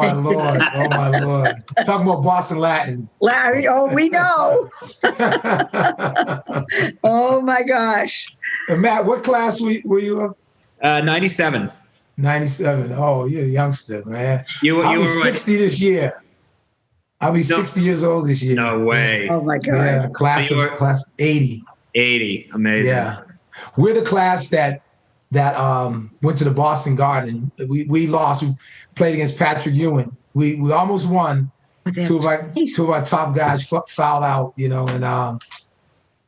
my Lord. Oh, my Lord. Talking about Boston Latin. Larry, oh, we know. Oh, my gosh. And Matt, what class were you in? 97. 97. Oh, you're a youngster, man. You I'll be were 60 this year. I'll be 60 years old this year. No way. Oh, my God. Yeah, class 80. 80. Amazing. Yeah. We're the class that went to the Boston Garden. We lost. We played against Patrick Ewing. We almost won. Two of our top guys fouled out, and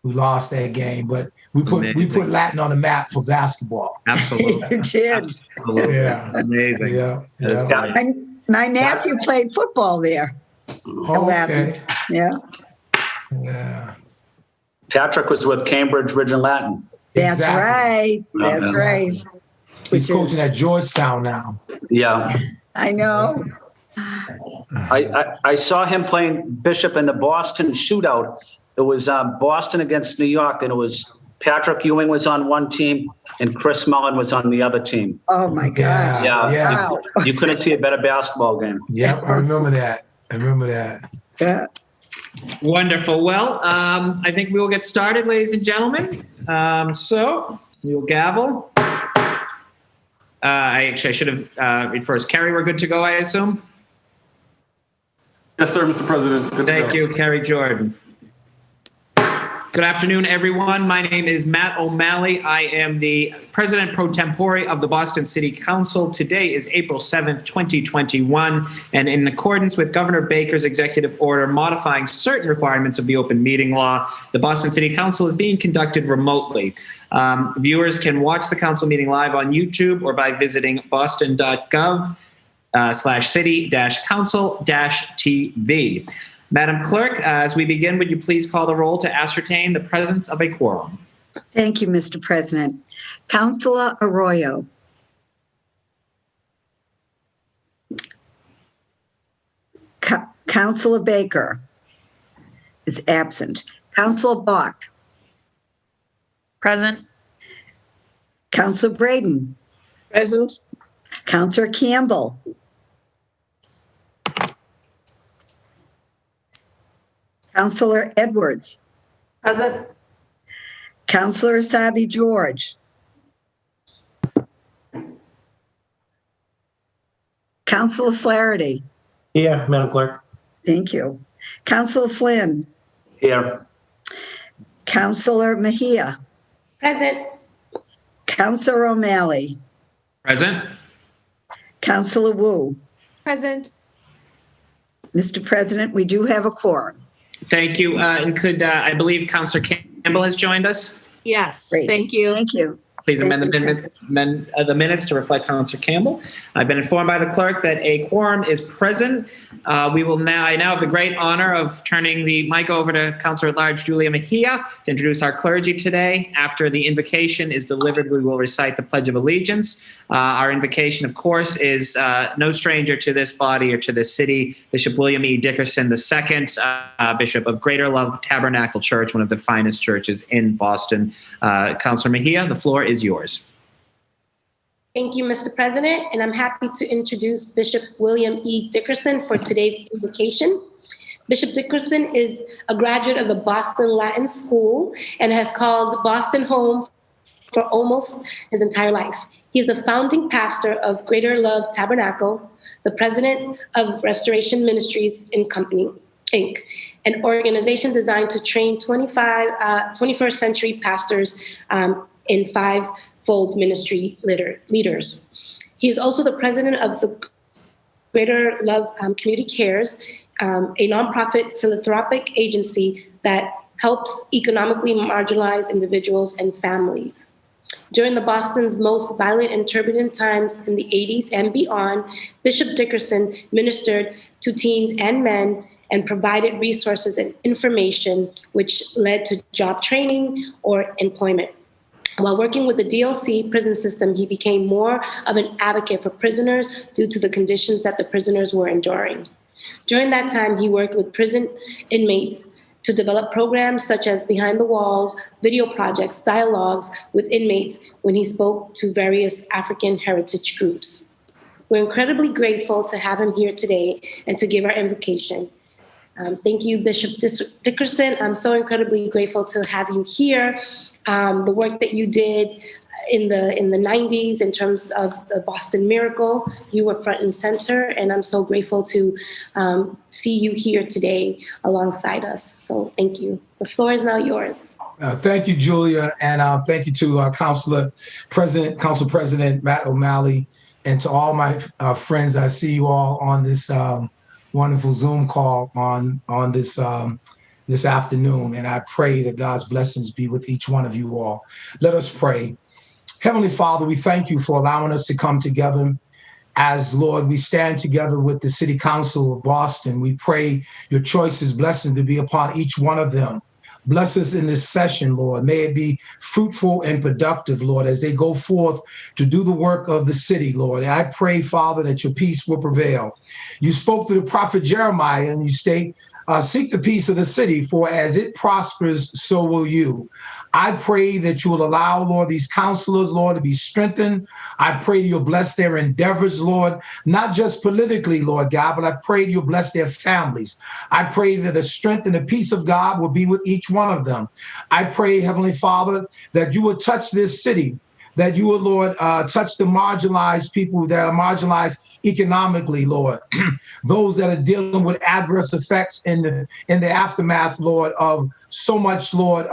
we lost that game. But we put Latin on the map for basketball. Absolutely. You did. Absolutely. Yeah. Amazing. Yeah. My nephew played football there. Oh, okay. Yeah. Yeah. Patrick was with Cambridge Ridge and Latin. That's Exactly. right. That's right. He's coaching at Georgetown now. Yeah. I know. I saw him playing Bishop in the Boston shootout. It was Boston against New York, and it was Patrick Ewing was on one team and Chris Mullin was on the other team. Oh, my gosh. Yeah. Wow. You couldn't see a better basketball game. Yep, I remember that. Yeah. Wonderful. Well, I think we will get started, ladies and gentlemen. So we'll gavel. I should have read first. Kerry, we're good to go, I assume? Yes, sir, Mr. President. Good to Thank go. you, Kerry Jordan. Good afternoon, everyone. My name is Matt O'Malley. I am the President Pro Tempore of the Boston City Council. Today is April 7th, 2021, and in accordance with Governor Baker's executive order modifying certain requirements of the open meeting law, the Boston City Council is being conducted remotely. Viewers can watch the council meeting live on YouTube or by visiting boston.gov/city-council-TV. Madam Clerk, as we begin, would you please call the roll to ascertain the presence of a quorum? Thank you, Mr. President. Councilor Arroyo. Councilor Baker is absent. Councilor Bach. Present. Councilor Braden. Present. Councilor Campbell. Councilor Edwards. Present. Councilor Sabi George. Councilor Flaherty. Here, Madam Clerk. Thank you. Councilor Flynn. Here. Councilor Mejia. Present. Councilor O'Malley. Present. Councilor Wu. Present. Mr. President, we do have a quorum. Thank you. And could, I believe Councilor Campbell has joined us. Yes. Great. Thank you. Thank you. Please amend the Thank you. minutes to reflect Councilor Campbell. I've been informed by the clerk that a quorum is present. I now have the great honor of turning the mic over to Councilor at Large Julia Mejia to introduce our clergy today. After the invocation is delivered, we will recite the Pledge of Allegiance. Our invocation, of course, is no stranger to this body or to this city, Bishop William E. Dickerson II, Bishop of Greater Love Tabernacle Church, one of the finest churches in Boston. Councilor Mejia, the floor is yours. Thank you, Mr. President, and I'm happy to introduce Bishop William E. Dickerson for today's invocation. Bishop Dickerson is a graduate of the Boston Latin School and has called Boston home for almost his entire life. He is the founding pastor of Greater Love Tabernacle, the president of Restoration Ministries and Company, Inc., an organization designed to train 21st century pastors in five-fold ministry leaders. He is also the president of the Greater Love Community Cares, a nonprofit philanthropic agency that helps economically marginalized individuals and families. During the Boston's most violent and turbulent times in the 80s and beyond, Bishop Dickerson ministered to teens and men and provided resources and information which led to job training or employment. While working with the DLC prison system, he became more of an advocate for prisoners due to the conditions that the prisoners were enduring. During that time, he worked with prison inmates to develop programs such as Behind the Walls, video projects, dialogues with inmates when he spoke to various African heritage groups. We're incredibly grateful to have him here today and to give our invocation. Thank you, Bishop Dickerson. I'm so incredibly grateful to have you here. The work that you did in the 90s in terms of the Boston Miracle, you were front and center, and I'm so grateful to see you here today alongside us. So thank you. The floor is now yours. Thank you, Julia, and thank you to Council President Matt O'Malley, and to all my friends. I see you all on this wonderful Zoom call on this this afternoon, and I pray that God's blessings be with each one of you all. Let us pray. Heavenly Father, we thank you for allowing us to come together as, Lord, we stand together with the City Council of Boston. We pray your choices, blessings to be upon each one of them. Bless us in this session, Lord. May it be fruitful and productive, Lord, as they go forth to do the work of the city, Lord. And I pray, Father, that your peace will prevail. You spoke to the prophet Jeremiah, and you state, seek the peace of the city, for as it prospers, so will you. I pray that you will allow, Lord, these counselors, Lord, to be strengthened. I pray you'll bless their endeavors, Lord, not just politically, Lord God, but I pray you'll bless their families. I pray that the strength and the peace of God will be with each one of them. I pray, Heavenly Father, that you will touch this city, that you will, Lord, touch the marginalized people that are marginalized economically, Lord, those that are dealing with adverse effects in the aftermath, Lord, of so much, Lord,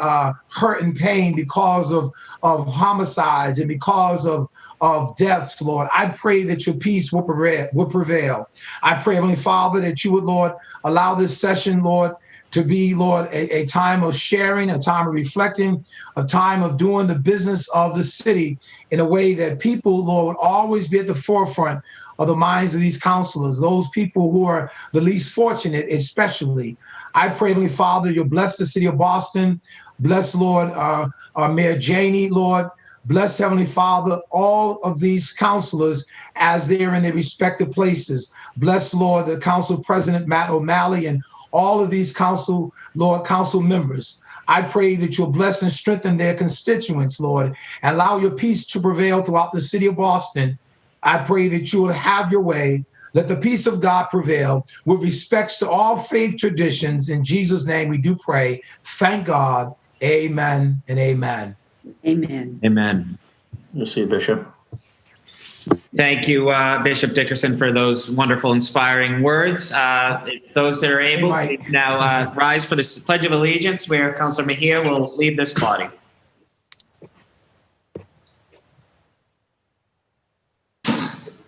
hurt and pain because of homicides and because of deaths, Lord. I pray that your peace will prevail. I pray, Heavenly Father, that you would, Lord, allow this session, Lord, to be, Lord, a time of sharing, a time of reflecting, a time of doing the business of the city in a way that people, Lord, would always be at the forefront of the minds of these counselors, those people who are the least fortunate, especially. I pray, Heavenly Father, you'll bless the city of Boston. Bless, Lord, our Mayor Janey, Lord. Bless, Heavenly Father, all of these counselors as they're in their respective places. Bless, Lord, the Council President Matt O'Malley and all of these council members. I pray that you'll bless and strengthen their constituents, Lord, and allow your peace to prevail throughout the city of Boston. I pray that you will have your way. Let the peace of God prevail with respects to all faith traditions. In Jesus' name we do pray. Thank God. Amen and amen. Amen. Amen. You see, Bishop. Thank you, Bishop Dickerson, for those wonderful, inspiring words. Those that are able, please now rise for the Pledge of Allegiance, where Councilor Mejia will lead this body.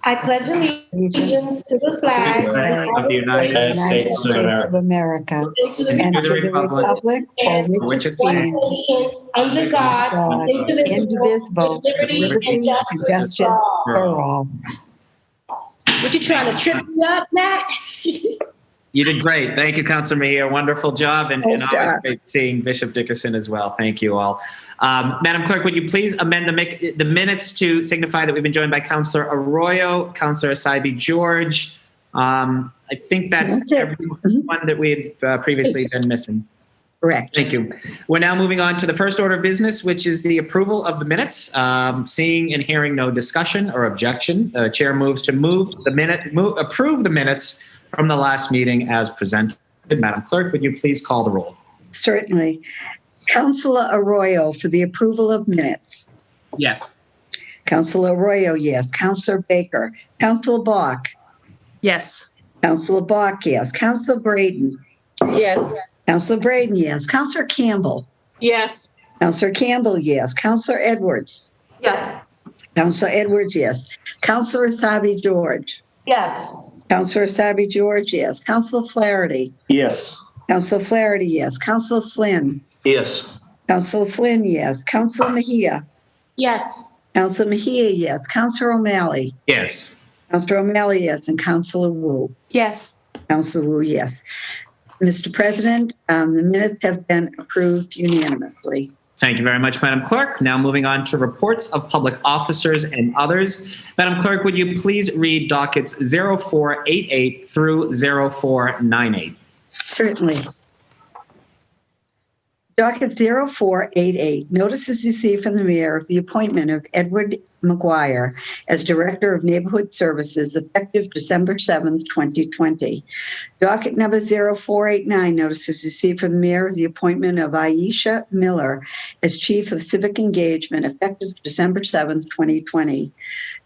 I pledge allegiance to the flag of the United States of America, and to the and to the republic for which it stands, under God, indivisible, with liberty and justice for all. What, you trying to trip me up, Matt? You did great. Thank you, Councilor Mejia. Wonderful job. And always great seeing Bishop Dickerson as well. Thank you all. Madam Clerk, would you please amend the minutes to signify that we've been joined by Councilor Arroyo, Councilor Asaibi George. I think that's everyone that we had previously been missing. Correct. Thank you. We're now moving on to the first order of business, which is the approval of the minutes. Seeing and hearing no discussion or objection, the chair moves to approve the minutes from the last meeting as presented. Madam Clerk, would you please call the roll? Certainly. Councilor Arroyo for the approval of minutes. Yes. Councilor Arroyo, yes. Councilor Baker. Councilor Bach. Yes. Councilor Bach, yes. Councilor Braden. Yes. Councilor Braden, yes. Councilor Campbell. Yes. Councilor Campbell, yes. Councilor Edwards. Yes. Councilor Edwards, yes. Councilor Asaibi George. Yes. Councilor Asaibi George, yes. Councilor Flaherty. Yes. Councilor Flaherty, yes. Councilor Flynn. Yes. Councilor Flynn, yes. Councilor Mejia. Yes. Councilor Mejia, yes. Councilor O'Malley. Yes. Councilor O'Malley, yes. And Councilor Wu. Yes. Councilor Wu, yes. Mr. President, the minutes have been approved unanimously. Thank you very much, Madam Clerk. Now moving on to reports of public officers and others. Madam Clerk, would you please read dockets 0488 through 0498? Certainly. Docket 0488, notices received from the mayor of the appointment of Edward McGuire as Director of Neighborhood Services effective December 7th, 2020. Docket number 0489, notices received from the mayor of the appointment of Aisha Miller as Chief of Civic Engagement effective December 7th, 2020.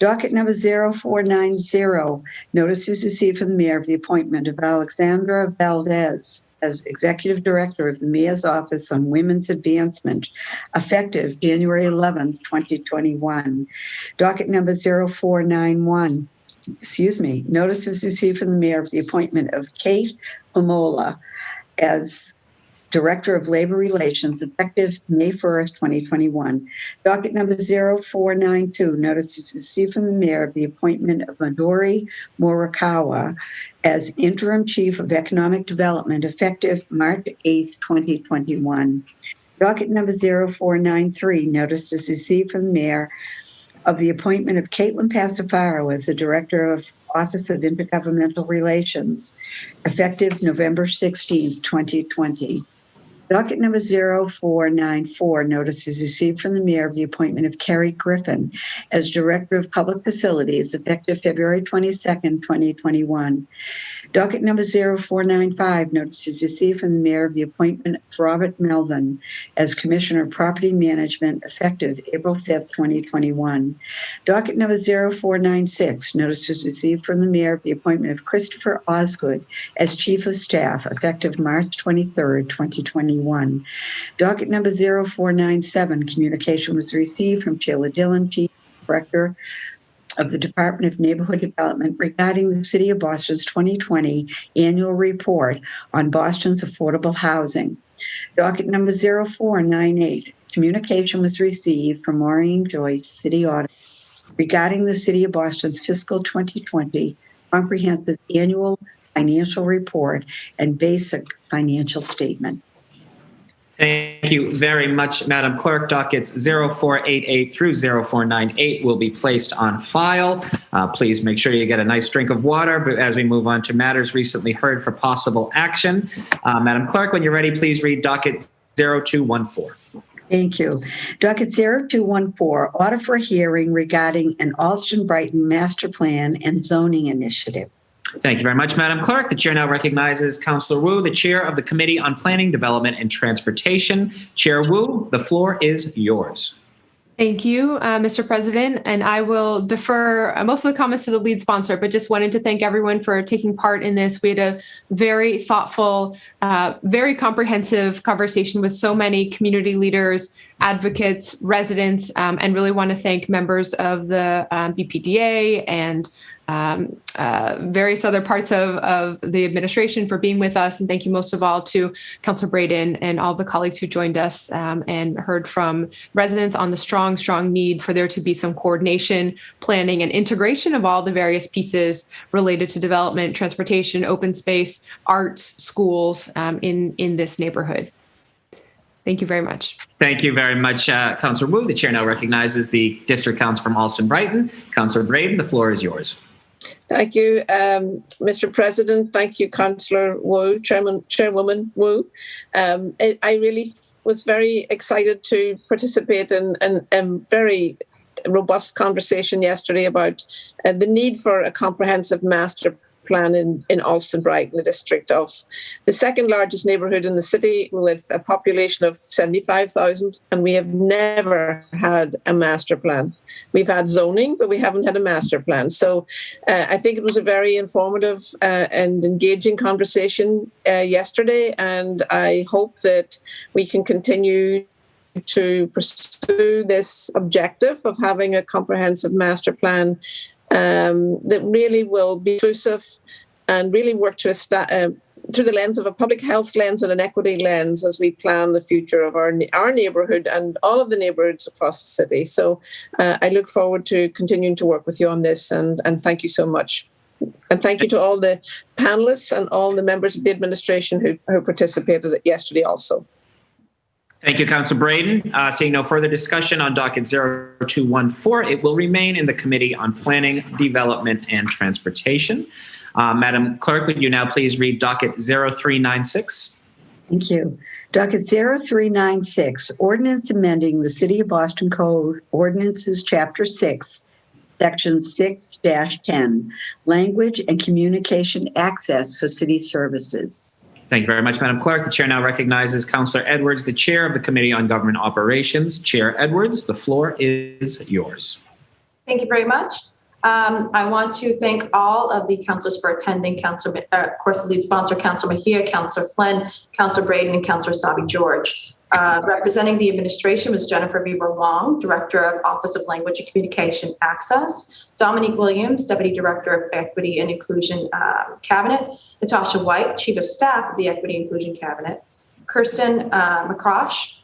Docket number 0490, notices received from the mayor of the appointment of Alexandra Valdez as Executive Director of the Mayor's Office on Women's Advancement, effective January 11th, 2021. Docket number 0491, notice was received from the Mayor of the appointment of Kate Lamola as Director of Labor Relations, effective May 1st, 2021. Docket number 0492, notice was received from the Mayor of the appointment of Midori Morikawa as Interim Chief of Economic Development, effective March 8th, 2021. Docket number 0493, notice is received from the Mayor of the appointment of Caitlin Passafaro as the Director of Office of Intergovernmental Relations, effective November 16th, 2020. Docket number 0494, notice is received from the Mayor of the appointment of Kerry Griffin as Director of Public Facilities, effective February 22nd, 2021. Docket number 0495, notice is received from the Mayor of the appointment of Robert Melvin as Commissioner of Property Management, effective April 5th, 2021. Docket number 0496, notice is received from the Mayor of the appointment of Christopher Osgood as Chief of Staff, effective March 23rd, 2021. Docket number 0497, communication was received from Sheila Dillon, Chief Director of the Department of Neighborhood Development, regarding the City of Boston's 2020 annual report on Boston's affordable housing. Docket number 0498, communication was received from Maureen Joyce, City Auditor, regarding the City of Boston's fiscal 2020 comprehensive annual financial report and basic financial statement. Thank you very much, Madam Clerk. Dockets 0488 through 0498 will be placed on file. Please make sure you get a nice drink of water as we move on to matters recently heard for possible action. Madam Clerk, when you're ready, please read docket 0214. Thank you. Docket 0214, order for hearing regarding an Alston-Brighton master plan and zoning initiative. Thank you very much, Madam Clerk. The chair now recognizes Councillor Wu, the chair of the Committee on Planning, Development, and Transportation. Chair Wu, the floor is yours. Thank you, Mr. President, and I will defer most of the comments to the lead sponsor, but just wanted to thank everyone for taking part in this. We had a very thoughtful, very comprehensive conversation with so many community leaders, advocates, residents, and really want to thank members of the BPDA and various other parts of the administration for being with us. And thank you most of all to Councilor Breeden and all the colleagues who joined us and heard from residents on the strong need for there to be some coordination, planning, and integration of all the various pieces related to development, transportation, open space, arts, schools in this neighborhood. Thank you very much. Thank you very much, Councillor Wu. The chair now recognizes the district council from Alston-Brighton. Councillor Breeden, the floor is yours. Thank you, Mr. President. Thank you, Councillor Wu, Chairwoman Wu. I really was very excited to participate in a very robust conversation yesterday about the need for a comprehensive master plan in Alston-Brighton, the district of the second largest neighbourhood in the city with a population of 75,000, and we have never had a master plan. We've had zoning, but we haven't had a master plan. So I think it was a very informative and engaging conversation yesterday, and I hope that we can continue to pursue this objective of having a comprehensive master plan that really will be inclusive and really work to through the lens of a public health lens and an equity lens as we plan the future of our neighbourhood and all of the neighbourhoods across the city. So I look forward to continuing to work with you on this, and thank you so much. And thank you to all the panellists and all the members of the administration who participated yesterday also. Thank you, Councillor Breeden. Seeing no further discussion on docket 0214, it will remain in the Committee on Planning, Development, and Transportation. Madam Clerk, would you now please read docket 0396? Thank you. Docket 0396, ordinance amending the City of Boston Code Ordinances, Chapter 6, Section 6-10, Language and Communication Access for City Services. Thank you very much, Madam Clerk. The chair now recognizes Councillor Edwards, the chair of the Committee on Government Operations. Chair Edwards, the floor is yours. Thank you very much. I want to thank all of the councillors for attending. Of course, the lead sponsor, Councillor Mejia, Councillor Flynn, Councillor Braden, and Councillor Sabi George. Representing the administration was Jennifer Weaver Long, Director of Office of Language and Communication Access, Dominique Williams, Deputy Director of Equity and Inclusion Cabinet, Natasha White, Chief of Staff of the Equity and Inclusion Cabinet, Kirsten McCosh,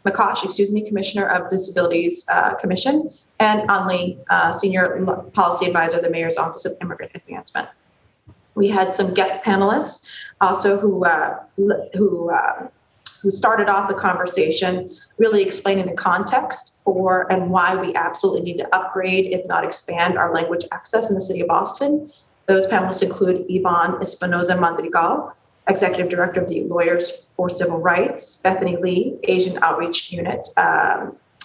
Commissioner of Disabilities Commission, and Anli, Senior Policy Advisor of the Mayor's Office of Immigrant Advancement. We had some guest panelists also who started off the conversation, really explaining the context for and why we absolutely need to upgrade, if not expand, our language access in the City of Boston. Those panelists include Yvonne Espinoza Madrigal, Executive Director of the Lawyers for Civil Rights, Bethany Lee, Asian Outreach Unit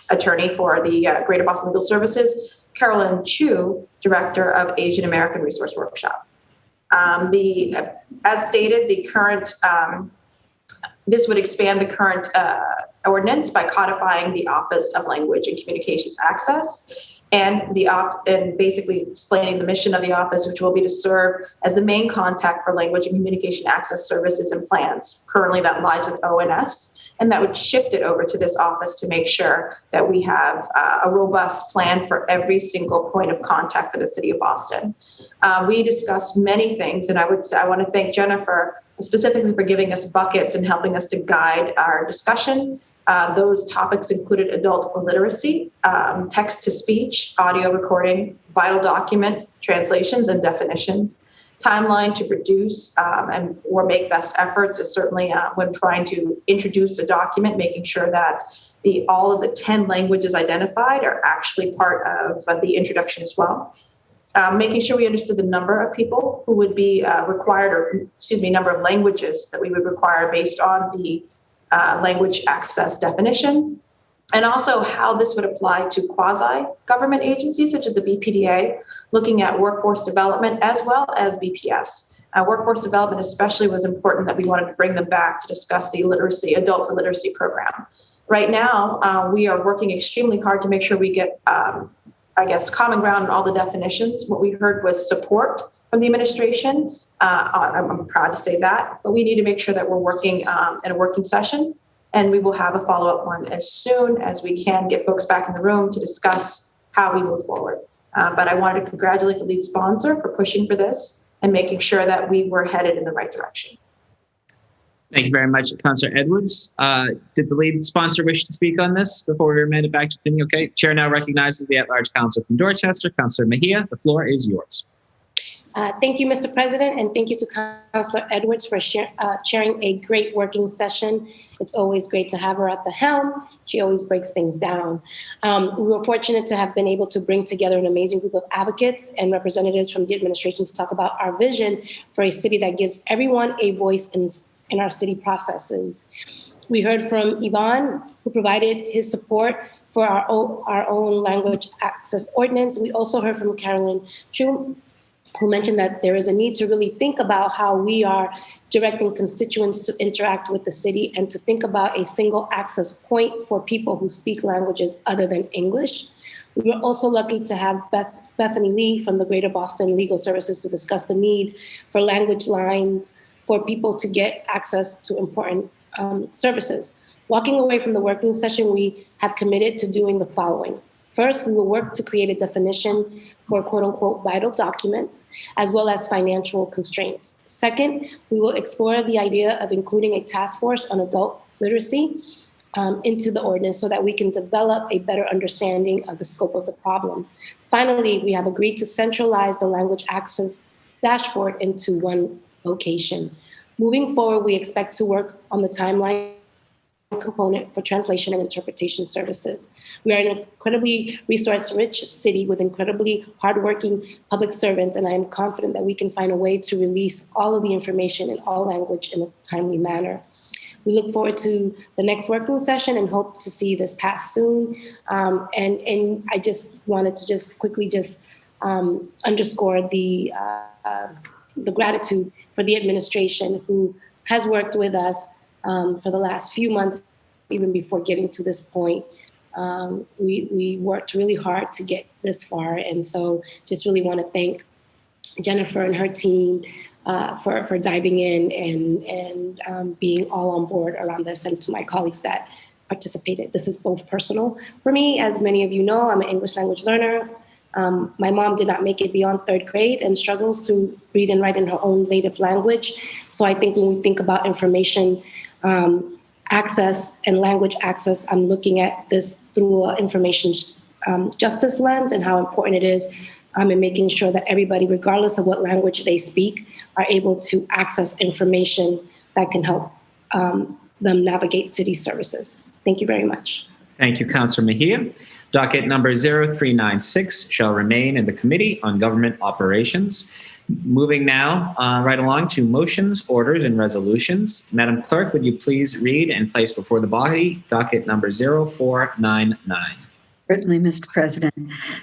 Attorney for the Greater Boston Legal Services, Carolyn Chu, Director of Asian American Resource Workshop. As stated, the current this would expand the current ordinance by codifying the Office of Language and Communications Access and basically explaining the mission of the office, which will be to serve as the main contact for language and communication access services and plans. Currently that lies with ONS, and that would shift it over to this office to make sure that we have a robust plan for every single point of contact for the City of Boston. We discussed many things, and I want to thank Jennifer specifically for giving us buckets and helping us to guide our discussion. Those topics included adult illiteracy, text-to-speech, audio recording, vital document translations and definitions, timeline to produce or make best efforts is certainly when trying to introduce a document, making sure that all of the 10 languages identified are actually part of the introduction as well. Making sure we understood the number of people who would be required, number of languages that we would require based on the language access definition, and also how this would apply to quasi-government agencies such as the BPDA, looking at workforce development as well as BPS. Workforce development especially was important, that we wanted to bring them back to discuss the adult literacy program. Right now, we are working extremely hard to make sure we get common ground on all the definitions. What we heard was support from the administration. I'm proud to say that, but we need to make sure that we're working in a working session, and we will have a follow-up one as soon as we can get folks back in the room to discuss how we move forward. But I wanted to congratulate the lead sponsor for pushing for this and making sure that we were headed in the right direction. Thank you very much, Councillor Edwards. Did the lead sponsor wish to speak on this before we remand it back to committee? Okay. Chair now recognizes the at-large councillor from Dorchester, Councillor Mejia. The floor is yours. Thank you, Mr. President, and thank you to Councillor Edwards for chairing a great working session. It's always great to have her at the helm. She always breaks things down. We were fortunate to have been able to bring together an amazing group of advocates and representatives from the administration to talk about our vision for a city that gives everyone a voice in our city processes. We heard from Yvonne, who provided his support for our own language access ordinance. We also heard from Carolyn Chu, who mentioned that there is a need to really think about how we are directing constituents to interact with the city and to think about a single access point for people who speak languages other than English. We were also lucky to have Bethany Lee from the Greater Boston Legal Services to discuss the need for language lines for people to get access to important services. Walking away from the working session, we have committed to doing the following. First, we will work to create a definition for quote-unquote vital documents, as well as financial constraints. Second, we will explore the idea of including a task force on adult literacy into the ordinance so that we can develop a better understanding of the scope of the problem. Finally, we have agreed to centralize the language access dashboard into one location. Moving forward, we expect to work on the timeline component for translation and interpretation services. We are an incredibly resource-rich city with incredibly hardworking public servants, and I am confident that we can find a way to release all of the information in all language in a timely manner. We look forward to the next working session and hope to see this pass soon. And I just wanted to just quickly underscore the gratitude for the administration who has worked with us for the last few months, even before getting to this point. We worked really hard to get this far. And so just really want to thank Jennifer and her team for diving in and being all on board around this, and to my colleagues that participated. This is both personal for me. As many of you know, I'm an English language learner. My mom did not make it beyond 3rd grade and struggles to read and write in her own native language. So I think when we think about information access and language access, I'm looking at this through an information justice lens and how important it is in making sure that everybody, regardless of what language they speak, are able to access information that can help them navigate city services. Thank you very much. Thank you, Councillor Mejia. Docket number 0396 shall remain in the Committee on Government Operations. Moving now right along to motions, orders, and resolutions. Madam Clerk, would you please read and place before the body docket number 0499? Certainly, Mr. President.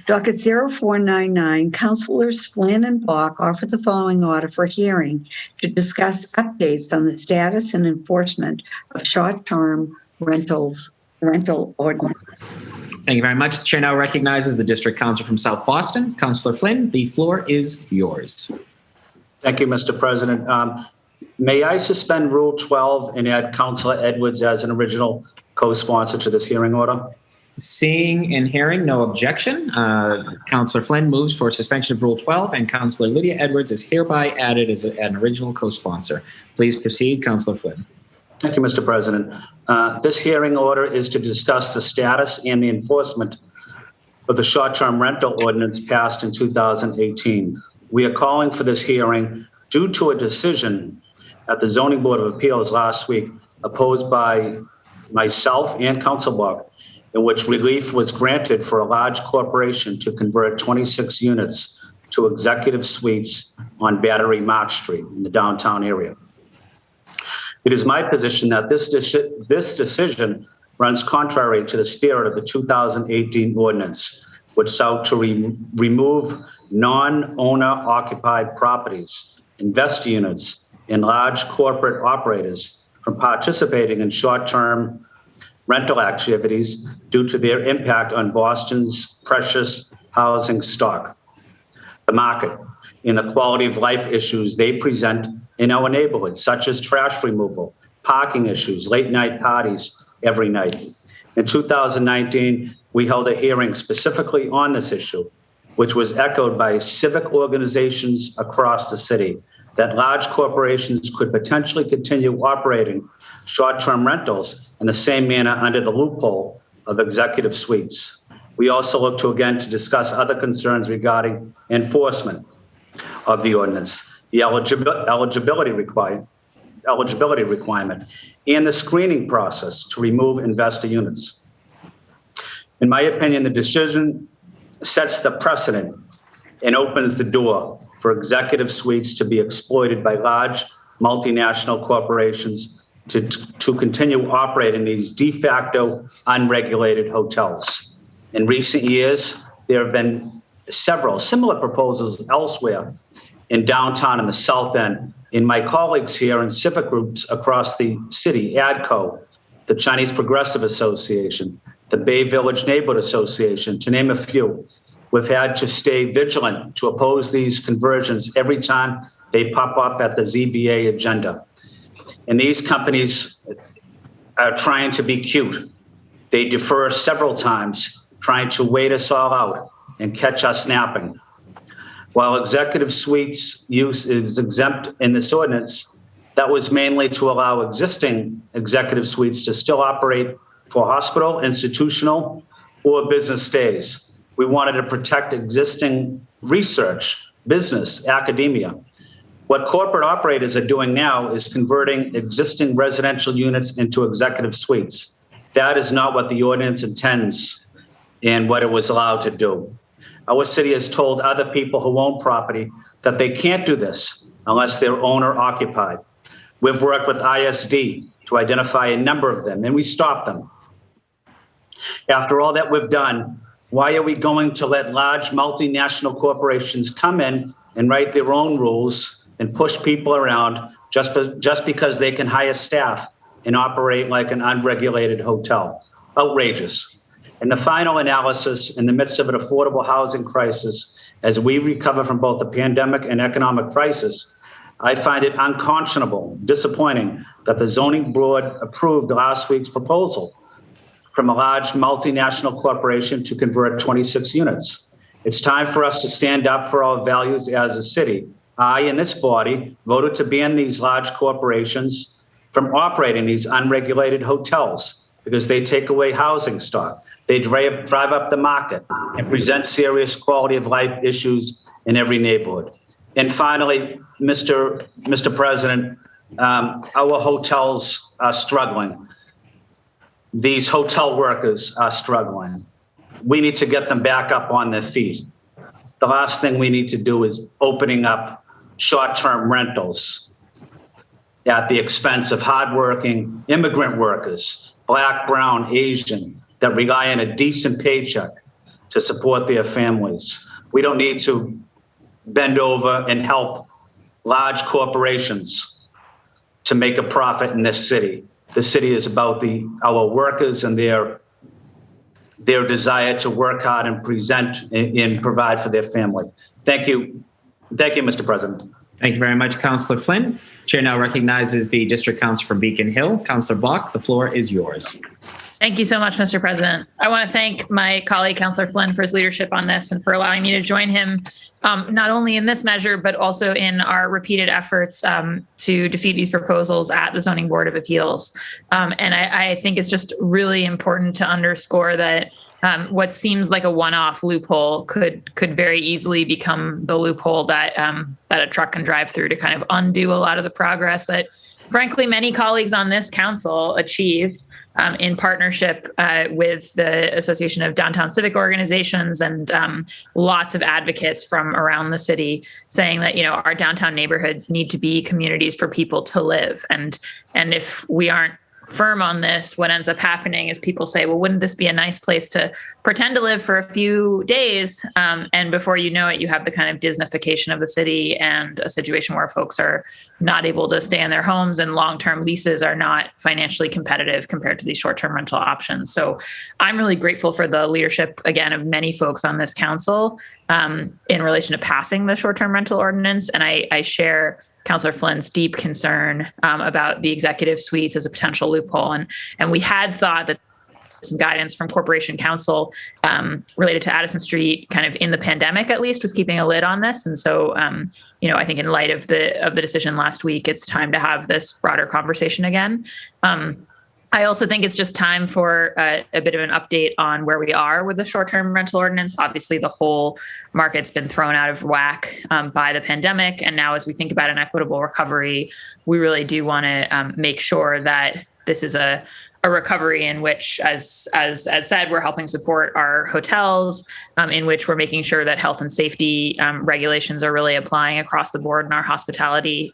Docket 0499, Councilors Flynn and Block offer the following order for hearing to discuss updates on the status and enforcement of short-term rental ordinance. Thank you very much. The chair now recognizes the District Council from South Boston. Councillor Flynn, the floor is yours. Thank you, Mr. President. May I suspend Rule 12 and add Councilor Edwards as an original co-sponsor to this hearing order? Seeing and hearing no objection, Councillor Flynn moves for suspension of Rule 12, and Councillor Lydia Edwards is hereby added as an original co-sponsor. Please proceed, Councillor Flynn. Thank you, Mr. President. This hearing order is to discuss the status and the enforcement of the short-term rental ordinance passed in 2018. We are calling for this hearing due to a decision at the Zoning Board of Appeals last week opposed by myself and Council Block, in which relief was granted for a large corporation to convert 26 units to executive suites on Battery March Street in the downtown area. It is my position that this decision runs contrary to the spirit of the 2018 ordinance, which sought to remove non-owner occupied properties, investor units, and large corporate operators from participating in short-term rental activities due to their impact on Boston's precious housing stock, the market, and the quality of life issues they present in our neighborhoods, such as trash removal, parking issues, late night parties every night. In 2019, we held a hearing specifically on this issue, which was echoed by civic organizations across the city, that large corporations could potentially continue operating short-term rentals in the same manner under the loophole of executive suites. We also look to discuss other concerns regarding enforcement of the ordinance, the eligibility requirement, and the screening process to remove investor units. In my opinion, the decision sets the precedent and opens the door for executive suites to be exploited by large multinational corporations to continue operating these de facto unregulated hotels. In recent years, there have been several similar proposals elsewhere in downtown and the South End. In my colleagues here and civic groups across the city, ADCO, the Chinese Progressive Association, the Bay Village Neighborhood Association, to name a few, we've had to stay vigilant to oppose these conversions every time they pop up at the ZBA agenda. And these companies are trying to be cute. They defer several times, trying to wait us all out and catch us napping. While executive suites use is exempt in this ordinance, that was mainly to allow existing executive suites to still operate for hospital, institutional, or business stays. We wanted to protect existing research, business, academia. What corporate operators are doing now is converting existing residential units into executive suites. That is not what the ordinance intends and what it was allowed to do. Our city has told other people who own property that they can't do this unless they're owner occupied. We've worked with ISD to identify a number of them, and we stopped them. After all that we've done, why are we going to let large multinational corporations come in and write their own rules and push people around just because they can hire staff and operate like an unregulated hotel? Outrageous. In the final analysis, in the midst of an affordable housing crisis, as we recover from both the pandemic and economic crisis, I find it unconscionable, disappointing that the zoning board approved last week's proposal from a large multinational corporation to convert 26 units. It's time for us to stand up for our values as a city. I, in this body, voted to ban these large corporations from operating these unregulated hotels because they take away housing stock. They drive up the market and present serious quality of life issues in every neighborhood. And finally, Mr. President, our hotels are struggling. These hotel workers are struggling. We need to get them back up on their feet. The last thing we need to do is opening up short-term rentals at the expense of hardworking immigrant workers, Black, brown, Asian, that rely on a decent paycheck to support their families. We don't need to bend over and help large corporations to make a profit in this city. The city is about our workers and their desire to work hard and present and provide for their family. Thank you. Thank you, Mr. President. Thank you very much, Councillor Flynn. Chair now recognizes the District Council from Beacon Hill. Councillor Block, the floor is yours. Thank you so much, Mr. President. I want to thank my colleague, Councillor Flynn, for his leadership on this and for allowing me to join him, not only in this measure, but also in our repeated efforts to defeat these proposals at the Zoning Board of Appeals. And I think it's just really important to underscore that what seems like a one-off loophole could very easily become the loophole that a truck can drive through to kind of undo a lot of the progress that, frankly, many colleagues on this council achieved in partnership with the Association of Downtown Civic Organizations and lots of advocates from around the city saying that, our downtown neighborhoods need to be communities for people to live. And if we aren't firm on this, what ends up happening is people say, well, wouldn't this be a nice place to pretend to live for a few days? And before you know it, you have the kind of Disneyfication of the city and a situation where folks are not able to stay in their homes and long-term leases are not financially competitive compared to these short-term rental options. So I'm really grateful for the leadership, again, of many folks on this council in relation to passing the short-term rental ordinance. And I share Councillor Flynn's deep concern about the executive suites as a potential loophole. And we had thought that some guidance from Corporation Council related to Addison Street kind of in the pandemic, at least, was keeping a lid on this. And so, I think in light of the decision last week, it's time to have this broader conversation again. I also think it's just time for a bit of an update on where we are with the short-term rental ordinance. Obviously, the whole market's been thrown out of whack by the pandemic. And now as we think about an equitable recovery, we really do want to make sure that this is a recovery in which, as Ed said, we're helping support our hotels, in which we're making sure that health and safety regulations are really applying across the board in our hospitality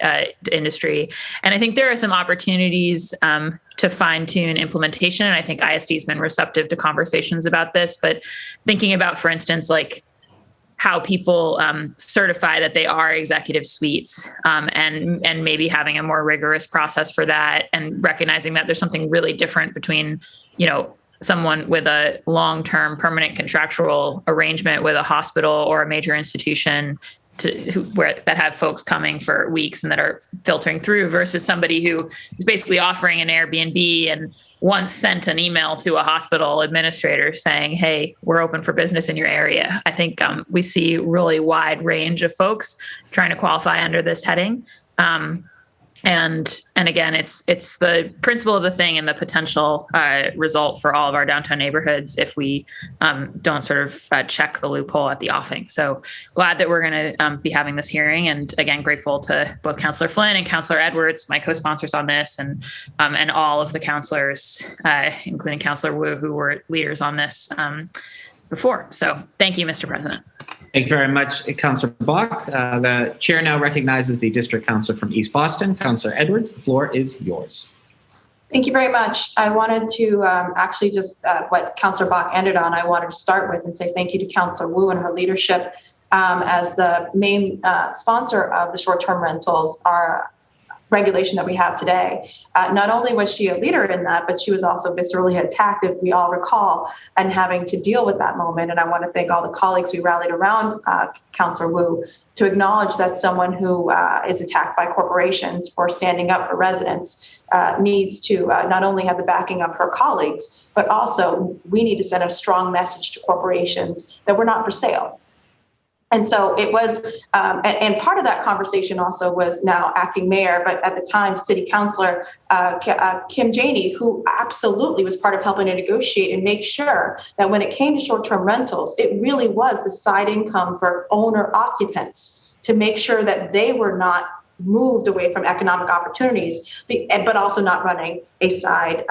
industry. And I think there are some opportunities to fine-tune implementation. And I think ISD has been receptive to conversations about this. But thinking about, for instance, like how people certify that they are executive suites, and maybe having a more rigorous process for that, and recognizing that there's something really different between, someone with a long-term permanent contractual arrangement with a hospital or a major institution that have folks coming for weeks and that are filtering through versus somebody who is basically offering an Airbnb and once sent an email to a hospital administrator saying, hey, we're open for business in your area. I think we see really wide range of folks trying to qualify under this heading. And again, it's the principle of the thing and the potential result for all of our downtown neighborhoods if we don't sort of check the loophole at the offing. So glad that we're going to be having this hearing, and again, grateful to both Councillor Flynn and Councillor Edwards, my co-sponsors on this, and all of the councillors, including Councillor Wu, who were leaders on this before. So thank you, Mr. President. Thank you very much, Councillor Block. The chair now recognizes the District Council from East Boston, Councillor Edwards. The floor is yours. Thank you very much. I wanted to actually just what Councillor Bach ended on, I wanted to start with and say thank you to Councillor Wu and her leadership as the main sponsor of the short-term rentals, our regulation that we have today. Not only was she a leader in that, but she was also viscerally attacked, if we all recall, and having to deal with that moment. And I want to thank all the colleagues we rallied around Councillor Wu to acknowledge that someone who is attacked by corporations for standing up for residents needs to not only have the backing of her colleagues, but also we need to send a strong message to corporations that we're not for sale. And so it was, and part of that conversation also was now acting mayor, but at the time, city councilor Kim Janey, who absolutely was part of helping to negotiate and make sure that when it came to short-term rentals, it really was the side income for owner occupants to make sure that they were not moved away from economic opportunities, but also not running a side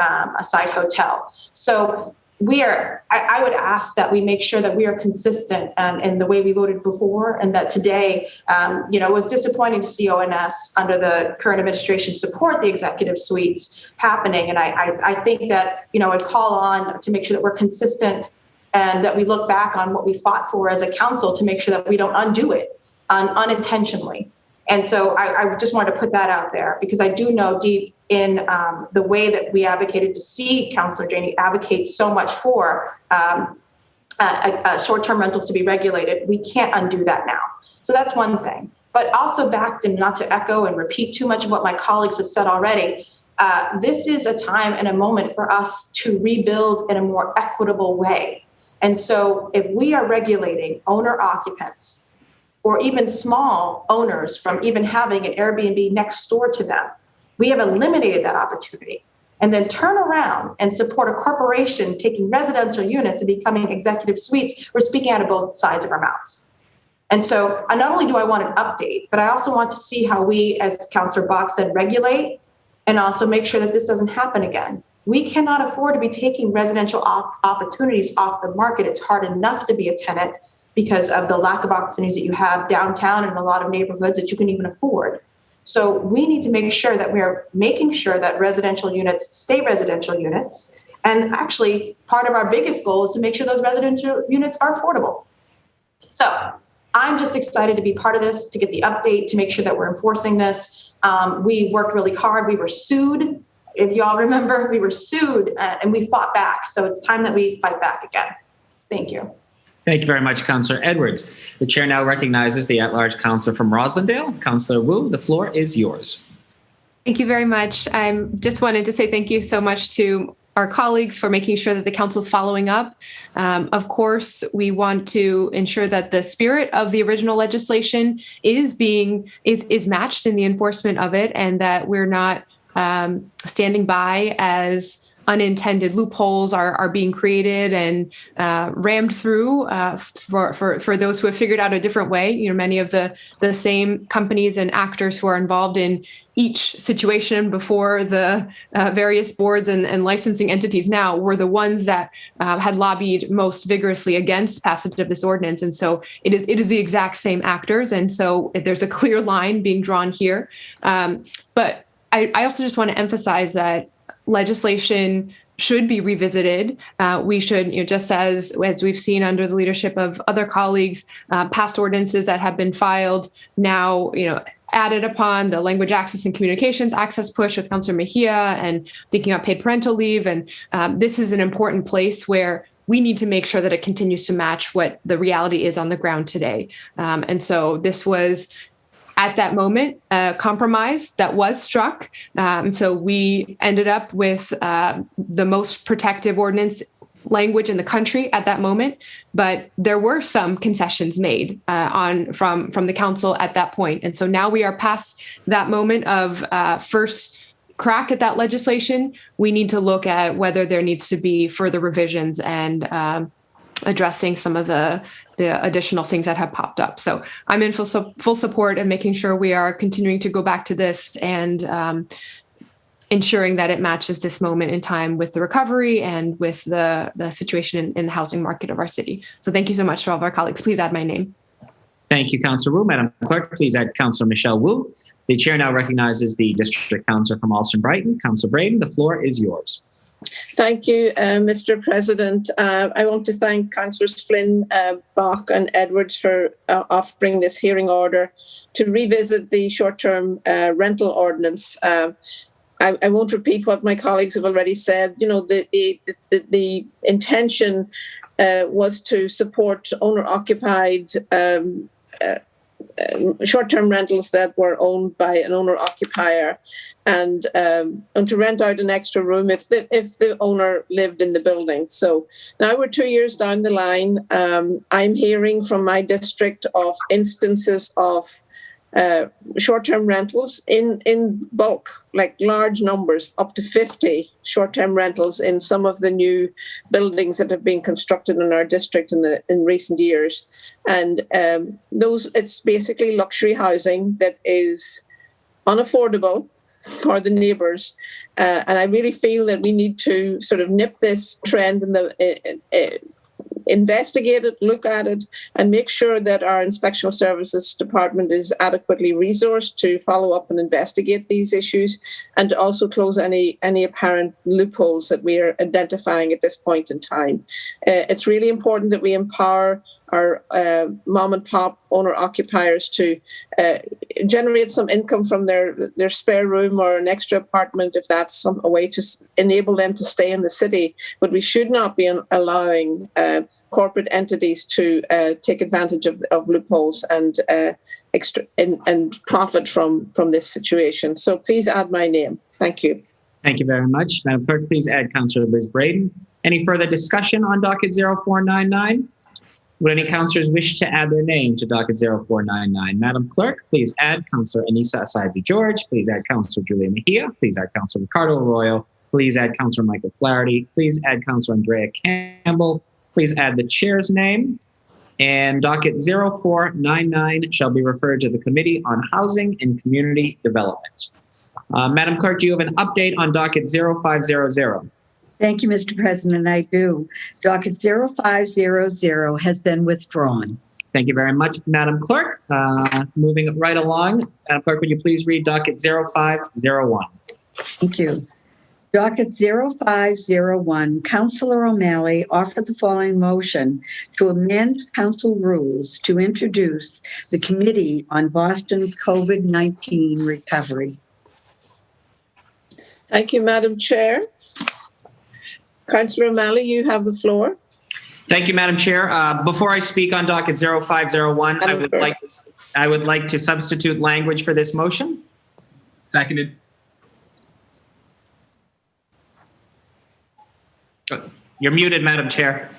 hotel. So I would ask that we make sure that we are consistent in the way we voted before, and that today, it was disappointing to see ONS under the current administration support the executive suites happening. And I think that, I'd call on to make sure that we're consistent and that we look back on what we fought for as a council to make sure that we don't undo it unintentionally. And so I just wanted to put that out there, because I do know deep in the way that we advocated to see Councillor Janey advocate so much for short-term rentals to be regulated. We can't undo that now. So that's one thing. But also back to, not to echo and repeat too much of what my colleagues have said already, this is a time and a moment for us to rebuild in a more equitable way. And so if we are regulating owner occupants, or even small owners from even having an Airbnb next door to them, we have eliminated that opportunity. And then turn around and support a corporation taking residential units and becoming executive suites. We're speaking out of both sides of our mouths. And so not only do I want an update, but I also want to see how we, as Councillor Bach said, regulate and also make sure that this doesn't happen again. We cannot afford to be taking residential opportunities off the market. It's hard enough to be a tenant because of the lack of opportunities that you have downtown and a lot of neighborhoods that you can even afford. So we need to make sure that we're making sure that residential units stay residential units. And actually, part of our biggest goal is to make sure those residential units are affordable. So I'm just excited to be part of this, to get the update, to make sure that we're enforcing this. We worked really hard. We were sued. If you all remember, we were sued and we fought back. So it's time that we fight back again. Thank you. Thank you very much, Councillor Edwards. The chair now recognizes the at-large councillor from Roslindale. Councillor Wu, the floor is yours. Thank you very much. I just wanted to say thank you so much to our colleagues for making sure that the council is following up. Of course, we want to ensure that the spirit of the original legislation is matched in the enforcement of it, and that we're not standing by as unintended loopholes are being created and rammed through for those who have figured out a different way. Many of the same companies and actors who are involved in each situation before the various boards and licensing entities now were the ones that had lobbied most vigorously against passage of this ordinance. And so it is the exact same actors. And so there's a clear line being drawn here. But I also just want to emphasize that legislation should be revisited. We should, just as we've seen under the leadership of other colleagues, past ordinances that have been filed now, added upon the language access and communications access push with Councillor Mejia and thinking about paid parental leave. And this is an important place where we need to make sure that it continues to match what the reality is on the ground today. And so this was, at that moment, a compromise that was struck. So we ended up with the most protective ordinance language in the country at that moment. But there were some concessions made from the council at that point. And so now we are past that moment of first crack at that legislation. We need to look at whether there needs to be further revisions and addressing some of the additional things that have popped up. So I'm in full support of making sure we are continuing to go back to this and ensuring that it matches this moment in time with the recovery and with the situation in the housing market of our city. So thank you so much to all of our colleagues. Please add my name. Thank you, Councillor Wu. Madam Clerk, please add Councillor Michelle Wu. The chair now recognizes the district councillor from Alston Brighton. Councillor Braden, the floor is yours. Thank you, Mr. President. I want to thank Councillors Flynn, Bach and Edwards for offering this hearing order to revisit the short-term rental ordinance. I won't repeat what my colleagues have already said. You know, the intention was to support owner-occupied short-term rentals that were owned by an owner-occupier, and to rent out an extra room if the owner lived in the building. So now we're 2 years down the line. I'm hearing from my district of instances of short-term rentals in bulk, like large numbers, up to 50 short-term rentals in some of the new buildings that have been constructed in our district in recent years. And it's basically luxury housing that is unaffordable for the neighbours. And I really feel that we need to sort of nip this trend and investigate it, look at it, and make sure that our Inspection Services Department is adequately resourced to follow up and investigate these issues, and to also close any apparent loopholes that we are identifying at this point in time. It's really important that we empower our mom and pop owner occupiers to generate some income from their spare room or an extra apartment, if that's a way to enable them to stay in the city. But we should not be allowing corporate entities to take advantage of loopholes and profit from this situation. So please add my name. Thank you. Thank you very much. Madam Clerk, please add Councillor Liz Braden. Any further discussion on docket 0499? Would any councillors wish to add their name to docket 0499? Madam Clerk, please add Councillor Anissa Asaibi-George. Please add Councillor Julia Mejia. Please add Councillor Ricardo Arroyo. Please add Councillor Michael Flaherty. Please add Councillor Andrea Campbell. Please add the chair's name. And docket 0499 shall be referred to the Committee on Housing and Community Development. Madam Clerk, do you have an update on docket 0500? Thank you, Mr. President. I do. Docket 0500 has been withdrawn. Thank you very much, Madam Clerk. Moving right along, Madam Clerk, would you please read docket 0501? Thank you. Docket 0501, Councillor O'Malley offered the following motion to amend council rules to introduce the Committee on Boston's COVID-19 Recovery. Thank you, Madam Chair. Councillor O'Malley, you have the floor. Thank you, Madam Chair. Before I speak on docket 0501, I would like to substitute language for this motion. Seconded. You're muted, Madam Chair.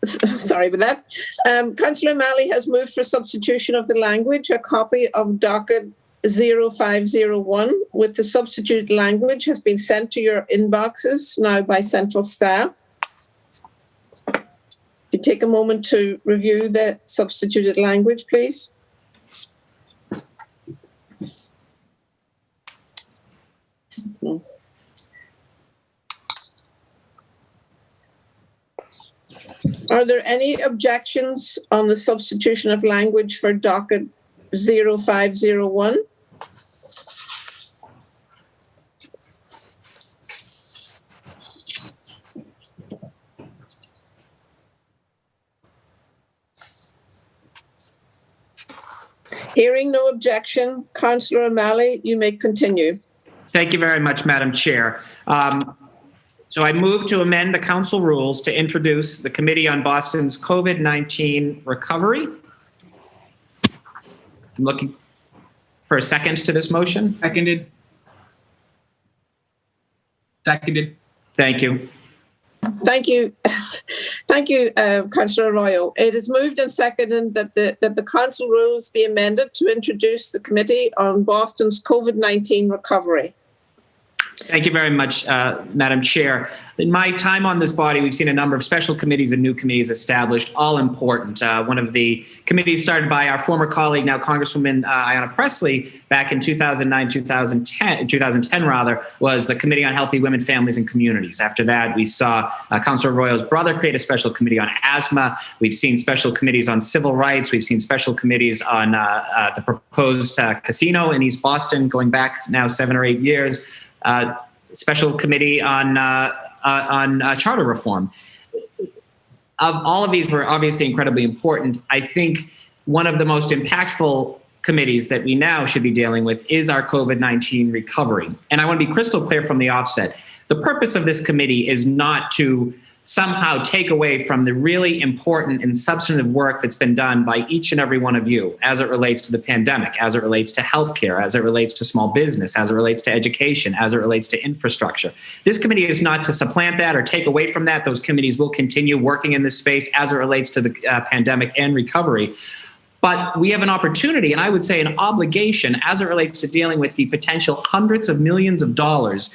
Sorry about that. Councillor O'Malley has moved for substitution of the language. A copy of docket 0501 with the substituted language has been sent to your inboxes now by central staff. You take a moment to review the substituted language, please. Are there any objections on the substitution of language for docket 0501? Hearing no objection, Councillor O'Malley, you may continue. Thank you very much, Madam Chair. So I move to amend the council rules to introduce the Committee on Boston's COVID-19 Recovery. I'm looking for a second to this motion. Seconded. Seconded. Thank you. Thank you. Thank you, Councillor Arroyo. It is moved and seconded that the council rules be amended to introduce the Committee on Boston's COVID-19 Recovery. Thank you very much, Madam Chair. In my time on this body, we've seen a number of special committees and new committees established, all important. One of the committees started by our former colleague, now Congresswoman Ayanna Pressley, back in 2010 rather, was the Committee on Healthy Women, Families, and Communities. After that, we saw Councilor Arroyo's brother create a special committee on asthma. We've seen special committees on civil rights. We've seen special committees on the proposed casino in East Boston, going back now 7 or 8 years. Special committee on charter reform. All of these were obviously incredibly important. I think one of the most impactful committees that we now should be dealing with is our COVID-19 recovery. And I want to be crystal clear from the offset. The purpose of this committee is not to somehow take away from the really important and substantive work that's been done by each and every one of you as it relates to the pandemic, as it relates to healthcare, as it relates to small business, as it relates to education, as it relates to infrastructure. This committee is not to supplant that or take away from that. Those committees will continue working in this space as it relates to the pandemic and recovery. But we have an opportunity, and I would say an obligation, as it relates to dealing with the potential hundreds of millions of dollars,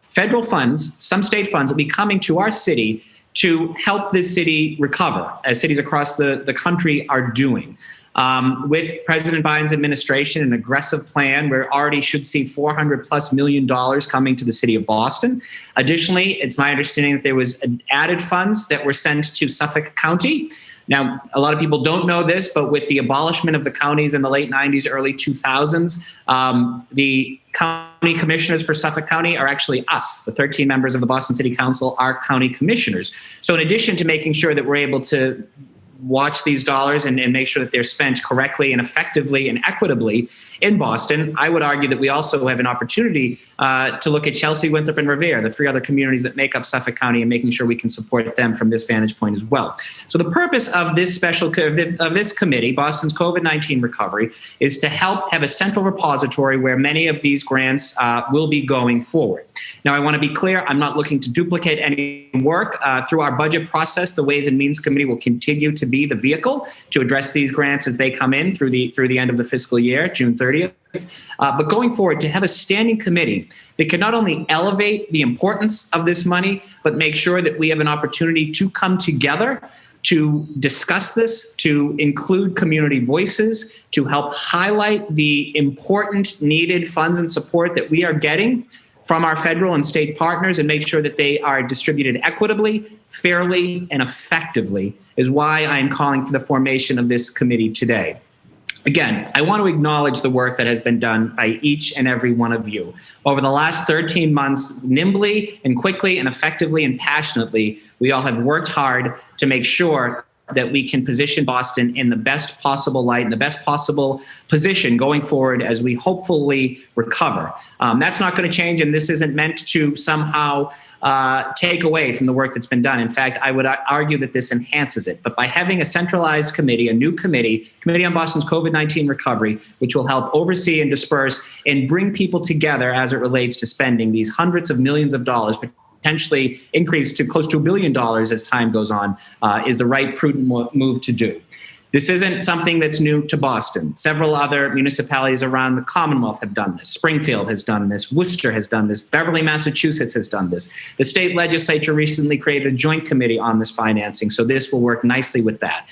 federal funds, some state funds will be coming to our city to help this city recover, as cities across the country are doing. With President Biden's administration, an aggressive plan, we already should see $400+ million coming to the city of Boston. Additionally, it's my understanding that there was added funds that were sent to Suffolk County. Now, a lot of people don't know this, but with the abolishment of the counties in the late 90s, early 2000s, the county commissioners for Suffolk County are actually us. The 13 members of the Boston City Council are county commissioners. So in addition to making sure that we're able to watch these dollars and make sure that they're spent correctly and effectively and equitably in Boston, I would argue that we also have an opportunity to look at Chelsea, Winthrop, and Revere, the 3 other communities that make up Suffolk County, and making sure we can support them from this vantage point as well. So the purpose of this this committee, Boston's COVID-19 recovery, is to help have a central repository where many of these grants will be going forward. Now, I want to be clear, I'm not looking to duplicate any work. Through our budget process, the Ways and Means Committee will continue to be the vehicle to address these grants as they come in through the end of the fiscal year, June 30th. But going forward, to have a standing committee that can not only elevate the importance of this money, but make sure that we have an opportunity to come together to discuss this, to include community voices, to help highlight the important needed funds and support that we are getting from our federal and state partners, and make sure that they are distributed equitably, fairly, and effectively, is why I am calling for the formation of this committee today. Again, I want to acknowledge the work that has been done by each and every one of you. Over the last 13 months, nimbly and quickly and effectively and passionately, we all have worked hard to make sure that we can position Boston in the best possible light and the best possible position going forward as we hopefully recover. That's not going to change, and this isn't meant to somehow take away from the work that's been done. In fact, I would argue that this enhances it. But by having a centralized committee, a new committee on Boston's COVID-19 recovery, which will help oversee and disperse and bring people together as it relates to spending these hundreds of millions of dollars, potentially increase to close to $1 billion as time goes on, is the right prudent move to do. This isn't something that's new to Boston. Several other municipalities around the Commonwealth have done this. Springfield has done this. Worcester has done this. Beverly, Massachusetts has done this. The state legislature recently created a joint committee on this financing, so this will work nicely with that.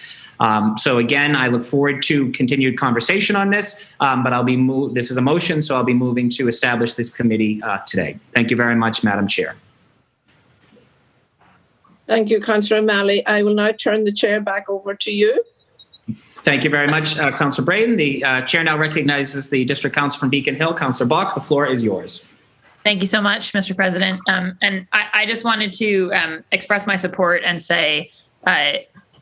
So again, I look forward to continued conversation on this, but this is a motion, so I'll be moving to establish this committee today. Thank you very much, Madam Chair. Thank you, Councillor O'Malley. I will now turn the chair back over to you. Thank you very much, Councillor Braden. The chair now recognizes the District Council from Beacon Hill. Councillor Bach, the floor is yours. Thank you so much, Mr. President. And I just wanted to express my support and say,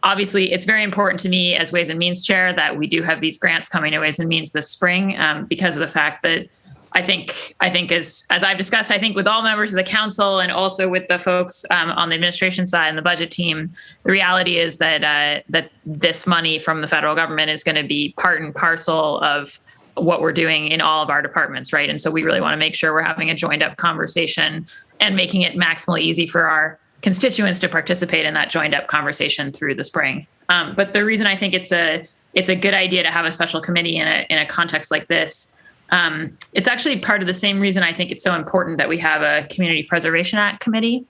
obviously, it's very important to me as Ways and Means Chair that we do have these grants coming to Ways and Means this spring because of the fact that I think as I've discussed, I think with all members of the council and also with the folks on the administration side and the budget team, the reality is that this money from the federal government is going to be part and parcel of what we're doing in all of our departments, right? And so we really want to make sure we're having a joined up conversation and making it maximally easy for our constituents to participate in that joined up conversation through the spring. But the reason I think it's a good idea to have a special committee in a context like this It's actually part of the same reason I think it's so important that we have a Community Preservation Act committee,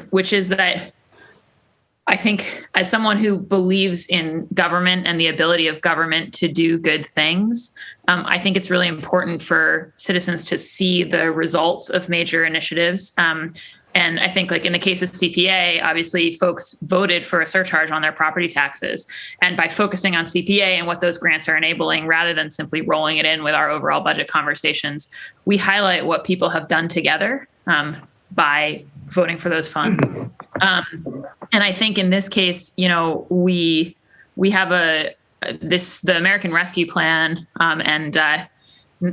which is that I think as someone who believes in government and the ability of government to do good things, I think it's really important for citizens to see the results of major initiatives. And I think like in the case of CPA, obviously folks voted for a surcharge on their property taxes. And by focusing on CPA and what those grants are enabling, rather than simply rolling it in with our overall budget conversations, we highlight what people have done together by voting for those funds. And I think in this case, you know, we have the American Rescue Plan and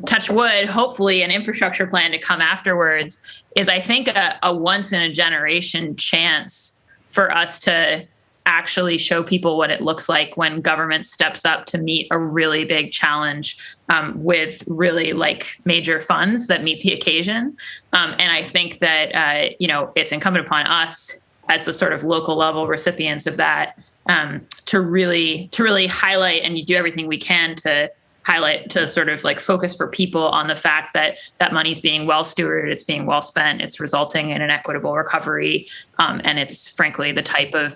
touch wood, hopefully an infrastructure plan to come afterwards is, I think, a once in a generation chance for us to actually show people what it looks like when government steps up to meet a really big challenge with really like major funds that meet the occasion. And I think that, you know, it's incumbent upon us as the sort of local level recipients of that to really highlight, and you do everything we can to highlight, to sort of like focus for people on the fact that that money's being well stewarded, it's being well spent, it's resulting in an equitable recovery, and it's frankly the type of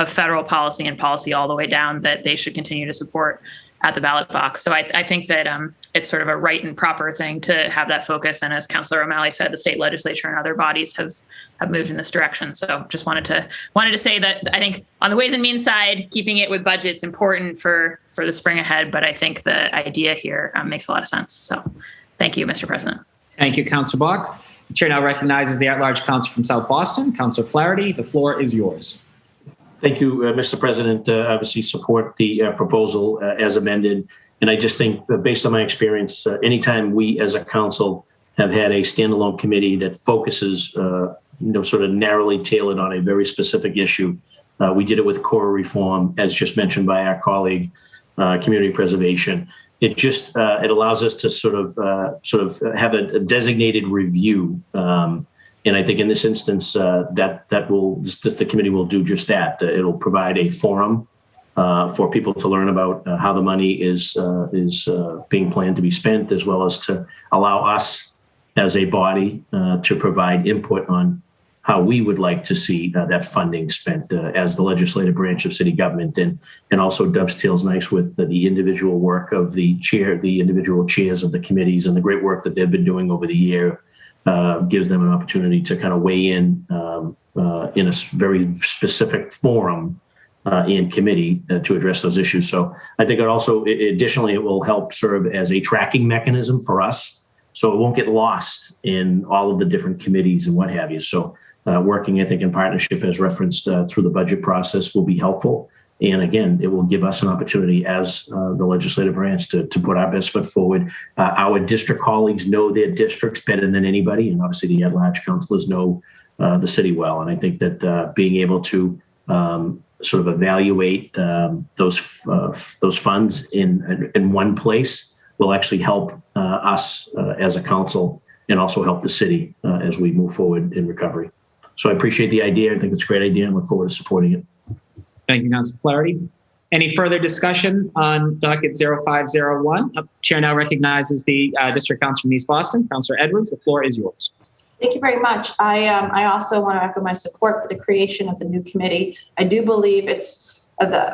federal policy and policy all the way down that they should continue to support at the ballot box. So I think that it's sort of a right and proper thing to have that focus. And as Councillor O'Malley said, the state legislature and other bodies have moved in this direction. So just wanted to say that I think on the Ways and Means side, keeping it with budget's important for the spring ahead. But I think the idea here makes a lot of sense. So thank you, Mr. President. Thank you, Councillor Bach. The chair now recognizes the at-large councillor from South Boston, Councillor Flaherty. The floor is yours. Thank you, Mr. President. Obviously support the proposal as amended. And I just think based on my experience, anytime we as a council have had a standalone committee that focuses, sort of narrowly tailored on a very specific issue, we did it with core reform, as just mentioned by our colleague, community preservation. It just, it allows us to sort of have a designated review. And I think in this instance, the committee will do just that. It'll provide a forum for people to learn about how the money is being planned to be spent, as well as to allow us as a body to provide input on how we would like to see that funding spent as the legislative branch of city government, and also dovetails nice with the individual work of the individual chairs of the committees and the great work that they've been doing over the year. Gives them an opportunity to kind of weigh in a very specific forum in committee to address those issues. So I think additionally, it will help serve as a tracking mechanism for us, so it won't get lost in all of the different committees and what have you. So working, I think, in partnership as referenced through the budget process will be helpful. And again, it will give us an opportunity as the legislative branch to put our best foot forward. Our district colleagues know their districts better than anybody, and obviously the at-large councilors know the city well. And I think that being able to sort of evaluate those funds in one place will actually help us as a council, and also help the city as we move forward in recovery. So I appreciate the idea. I think it's a great idea, and look forward to supporting it. Thank you, Councillor Flaherty. Any further discussion on docket 0501? Chair now recognizes the District Councilor from East Boston, Councillor Edwards. The floor is yours. Thank you very much. I also want to echo my support for the creation of the new committee. I do believe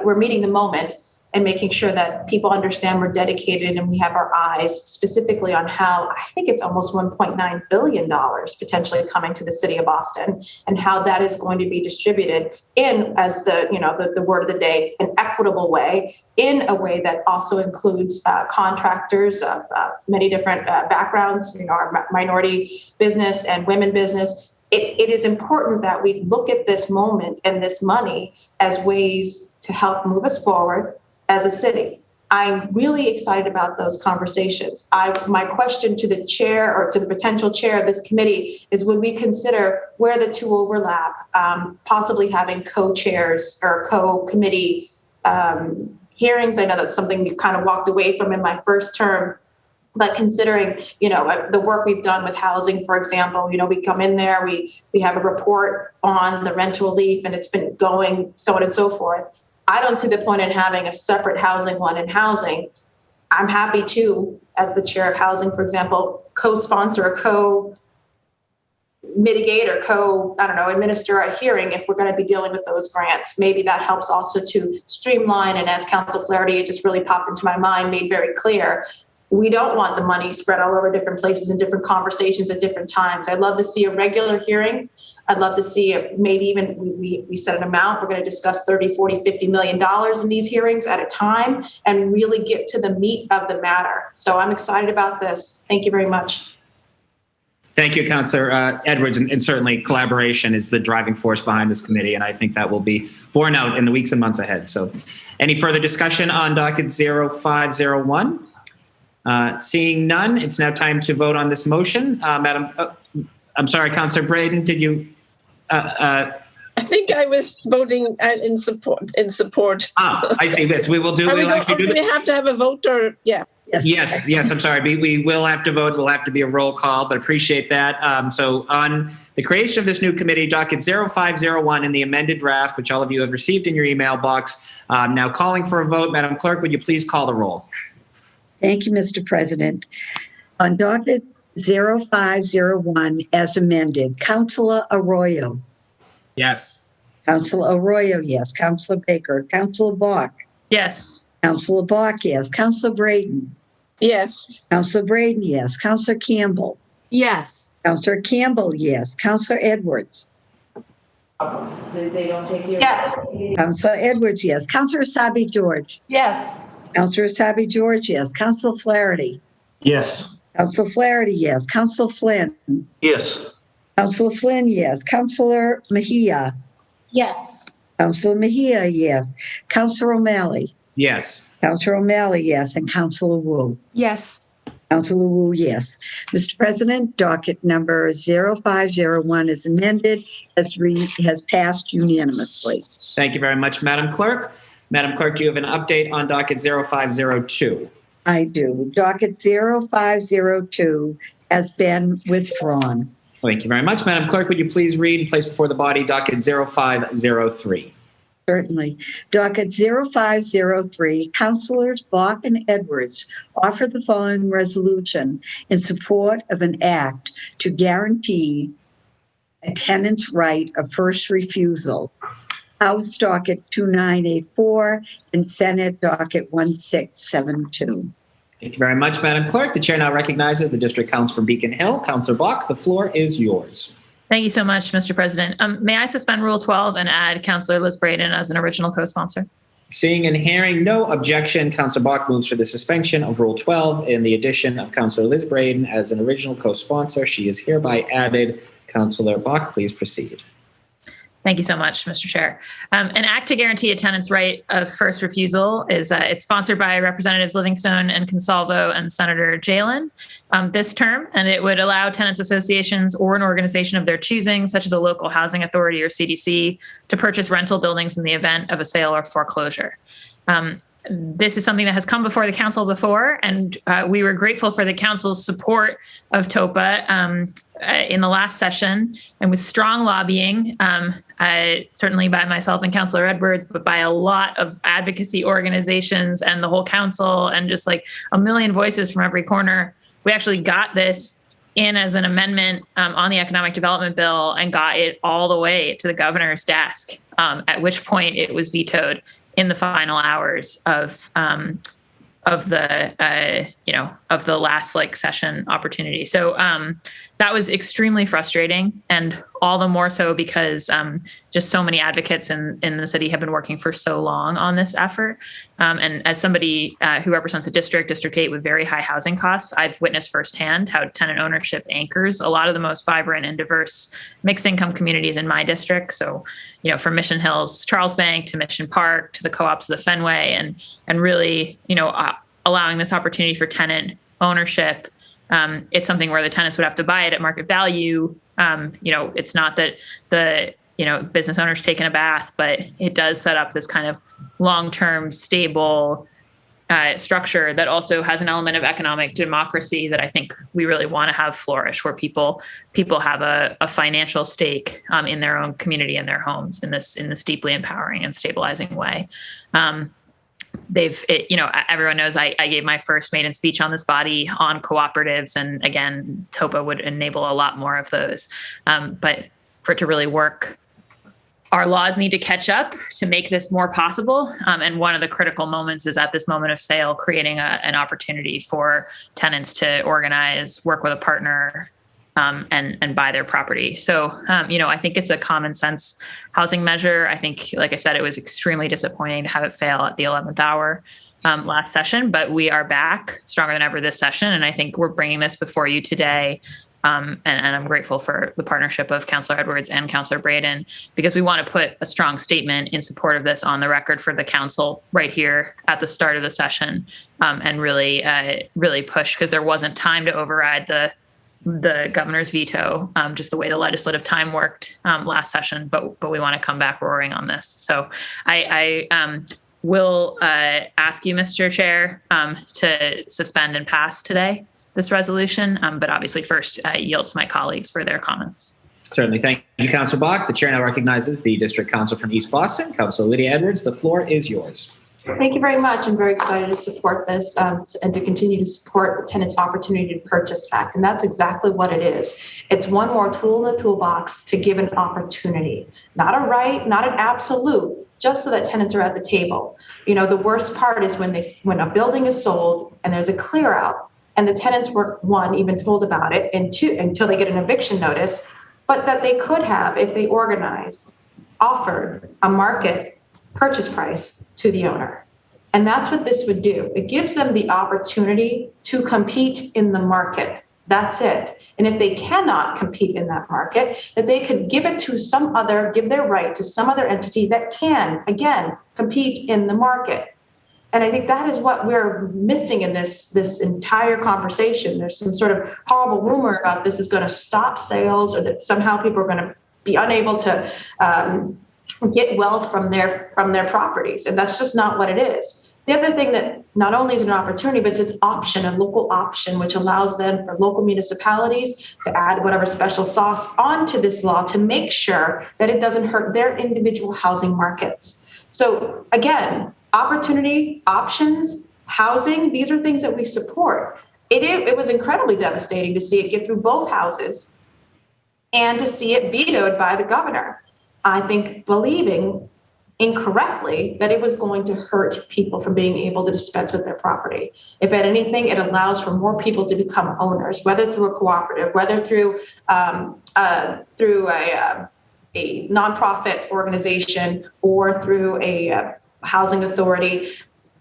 we're meeting the moment and making sure that people understand we're dedicated and we have our eyes specifically on how, I think it's almost $1.9 billion potentially coming to the city of Boston, and how that is going to be distributed in, as the word of the day, an equitable way, in a way that also includes contractors of many different backgrounds, our minority business and women business. It is important that we look at this moment and this money as ways to help move us forward as a city. I'm really excited about those conversations. My question to the chair, or to the potential chair of this committee, is would we consider where the two overlap, possibly having co-chairs or co-committee hearings? I know that's something we kind of walked away from in my first term, but considering, the work we've done with housing, for example, we come in there, we have a report on the rental relief, and it's been going, so on and so forth. I don't see the point in having a separate housing one in housing. I'm happy to, as the chair of housing, for example, co-sponsor or co-mitigate or administer a hearing if we're going to be dealing with those grants. Maybe that helps also to streamline. And as Council Flaherty, it just really popped into my mind, made very clear, we don't want the money spread all over different places and different conversations at different times. I'd love to see a regular hearing. I'd love to see maybe even we set an amount. We're going to discuss 30, 40, $50 million in these hearings at a time and really get to the meat of the matter. So I'm excited about this. Thank you very much. Thank you, Councillor Edwards. And certainly collaboration is the driving force behind this committee. And I think that will be borne out in the weeks and months ahead. So any further discussion on docket 0501? Seeing none, it's now time to vote on this motion. I'm sorry, Councillor Braden, did you? I think I was voting in support. I see this. We will do. We have to have a vote, or yeah. Yes. I'm sorry. We will have to vote. Will have to be a roll call, but appreciate that. So on the creation of this new committee, docket 0501 in the amended draft, which all of you have received in your email box, now calling for a vote. Madam Clerk, would you please call the roll? Thank you, Mr. President. On docket 0501 as amended, Councilor Arroyo. Yes. Councilor Arroyo, yes. Councilor Baker. Councilor Bach. Yes. Councilor Bach, yes. Councilor Braden. Yes. Councilor Braden, yes. Councilor Campbell. Yes. Councilor Campbell, yes. Councilor Edwards. They don't take your. Yes. Councilor Edwards, yes. Councilor Sabi George. Yes. Councilor Sabi George, yes. Councilor Flaherty. Yes. Councilor Flaherty, yes. Councilor Flynn. Yes. Councilor Flynn, yes. Councilor Mejia. Yes. Councilor Mejia, yes. Councilor O'Malley. Yes. Councilor O'Malley, yes. And Councilor Wu. Yes. Councilor Wu, yes. Mr. President, docket number 0501 is amended, has passed unanimously. Thank you very much, Madam Clerk. Madam Clerk, do you have an update on docket 0502? I do. Docket 0502 has been withdrawn. Thank you very much. Madam Clerk, would you please read and place before the body docket 0503? Certainly. Docket 0503, Councilors Bach and Edwards offer the following resolution in support of an act to guarantee a tenant's right of first refusal. House docket 2984 and Senate docket 1672. Thank you very much, Madam Clerk. The chair now recognizes the district counsel from Beacon Hill. Councillor Bach, the floor is yours. Thank you so much, Mr. President. May I suspend Rule 12 and add Councillor Liz Braden as an original co-sponsor? Seeing and hearing no objection, Councillor Bach moves for the suspension of Rule 12 and the addition of Councillor Liz Braden as an original co-sponsor. She is hereby added. Councillor Bach, please proceed. Thank you so much, Mr. Chair. An act to guarantee a tenant's right of first refusal is it's sponsored by Representatives Livingstone and Consalvo and Senator Jalen this term, and it would allow tenants associations or an organization of their choosing, such as a local housing authority or CDC, to purchase rental buildings in the event of a sale or foreclosure. This is something that has come before the council before, and we were grateful for the council's support of TOPA in the last session, and with strong lobbying, certainly by myself and Councillor Edwards, but by a lot of advocacy organizations and the whole council, and just like a million voices from every corner. We actually got this in as an amendment on the economic development bill and got it all the way to the governor's desk, at which point it was vetoed in the final hours of the last session opportunity. So that was extremely frustrating, and all the more so because just so many advocates in the city have been working for so long on this effort. And as somebody who represents a District 8 with very high housing costs, I've witnessed firsthand how tenant ownership anchors a lot of the most vibrant and diverse mixed income communities in my district. So, from Mission Hills, Charles Bank, to Mission Park, to the co-ops of the Fenway, and really, allowing this opportunity for tenant ownership. It's something where the tenants would have to buy it at market value. It's not that the business owner's taken a bath, but it does set up this kind of long-term stable structure that also has an element of economic democracy that I think we really want to have flourish, where people have a financial stake in their own community and their homes in this deeply empowering and stabilizing way. everyone knows I gave my first maiden speech on this body on cooperatives. And again, TOPA would enable a lot more of those. But for it to really work, our laws need to catch up to make this more possible. And one of the critical moments is at this moment of sale, creating an opportunity for tenants to organize, work with a partner, and buy their property. So, I think it's a common sense housing measure. I think, like I said, it was extremely disappointing to have it fail at the 11th hour last session, but we are back stronger than ever this session. And I think we're bringing this before you today. And I'm grateful for the partnership of Councillor Edwards and Councillor Breeden, because we want to put a strong statement in support of this on the record for the council right here at the start of the session, and really push, because there wasn't time to override the governor's veto, just the way the legislative time worked last session. But we want to come back roaring on this. So I will ask you, Mr. Chair, to suspend and pass today this resolution, but obviously first yield to my colleagues for their comments. Certainly. Thank you, Councillor Bach. The chair now recognizes the district council from East Boston, Councillor Lydia Edwards. The floor is yours. Thank you very much. I'm very excited to support this and to continue to support the Tenants Opportunity to Purchase Act. And that's exactly what it is. It's one more tool in the toolbox to give an opportunity, not a right, not an absolute, just so that tenants are at the table. The worst part is when a building is sold and there's a clear out, and the tenants weren't, one, even told about it, and two, until they get an eviction notice, but that they could have, if they organized, offered a market purchase price to the owner. And that's what this would do. It gives them the opportunity to compete in the market. That's it. And if they cannot compete in that market, that they could give their right to some other entity that can, again, compete in the market. And I think that is what we're missing in this entire conversation. There's some sort of horrible rumor about this is going to stop sales, or that somehow people are going to be unable to get wealth from their properties. And that's just not what it is. The other thing that not only is an opportunity, but it's an option, a local option, which allows then for local municipalities to add whatever special sauce onto this law to make sure that it doesn't hurt their individual housing markets. So again, opportunity, options, housing, these are things that we support. It was incredibly devastating to see it get through both houses and to see it vetoed by the governor. I think believing incorrectly that it was going to hurt people from being able to dispense with their property. If at anything, it allows for more people to become owners, whether through a cooperative, whether through a nonprofit organization or through a housing authority.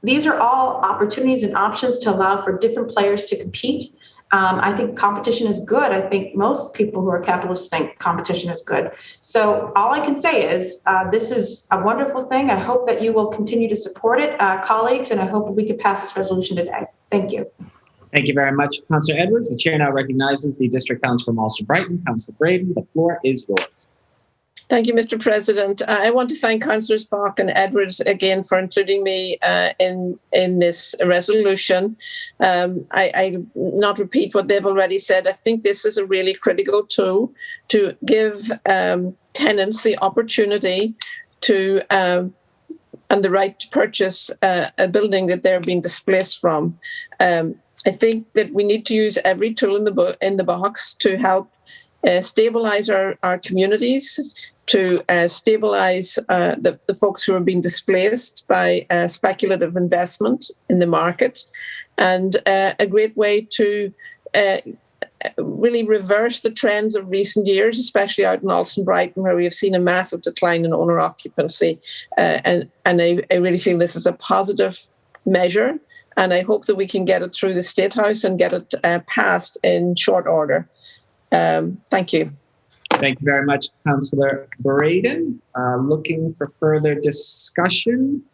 These are all opportunities and options to allow for different players to compete. I think competition is good. I think most people who are capitalists think competition is good. So all I can say is this is a wonderful thing. I hope that you will continue to support it, colleagues, and I hope we can pass this resolution today. Thank you. Thank you very much, Councillor Edwards. The chair now recognizes the district council from Ulster Brighton, Councillor Breeden. The floor is yours. Thank you, Mr. President. I want to thank Councillors Bach and Edwards again for including me in this resolution. I not repeat what they've already said. I think this is a really critical tool to give tenants the opportunity to and the right to purchase a building that they're being displaced from. I think that we need to use every tool in the box to help stabilize our communities, to stabilize the folks who are being displaced by speculative investment in the market, and a great way to really reverse the trends of recent years, especially out in Ulster Brighton, where we have seen a massive decline in owner occupancy. And I really feel this is a positive measure, and I hope that we can get it through the State House and get it passed in short order. Thank you. Thank you very much, Councillor Breeden. Looking for further discussion.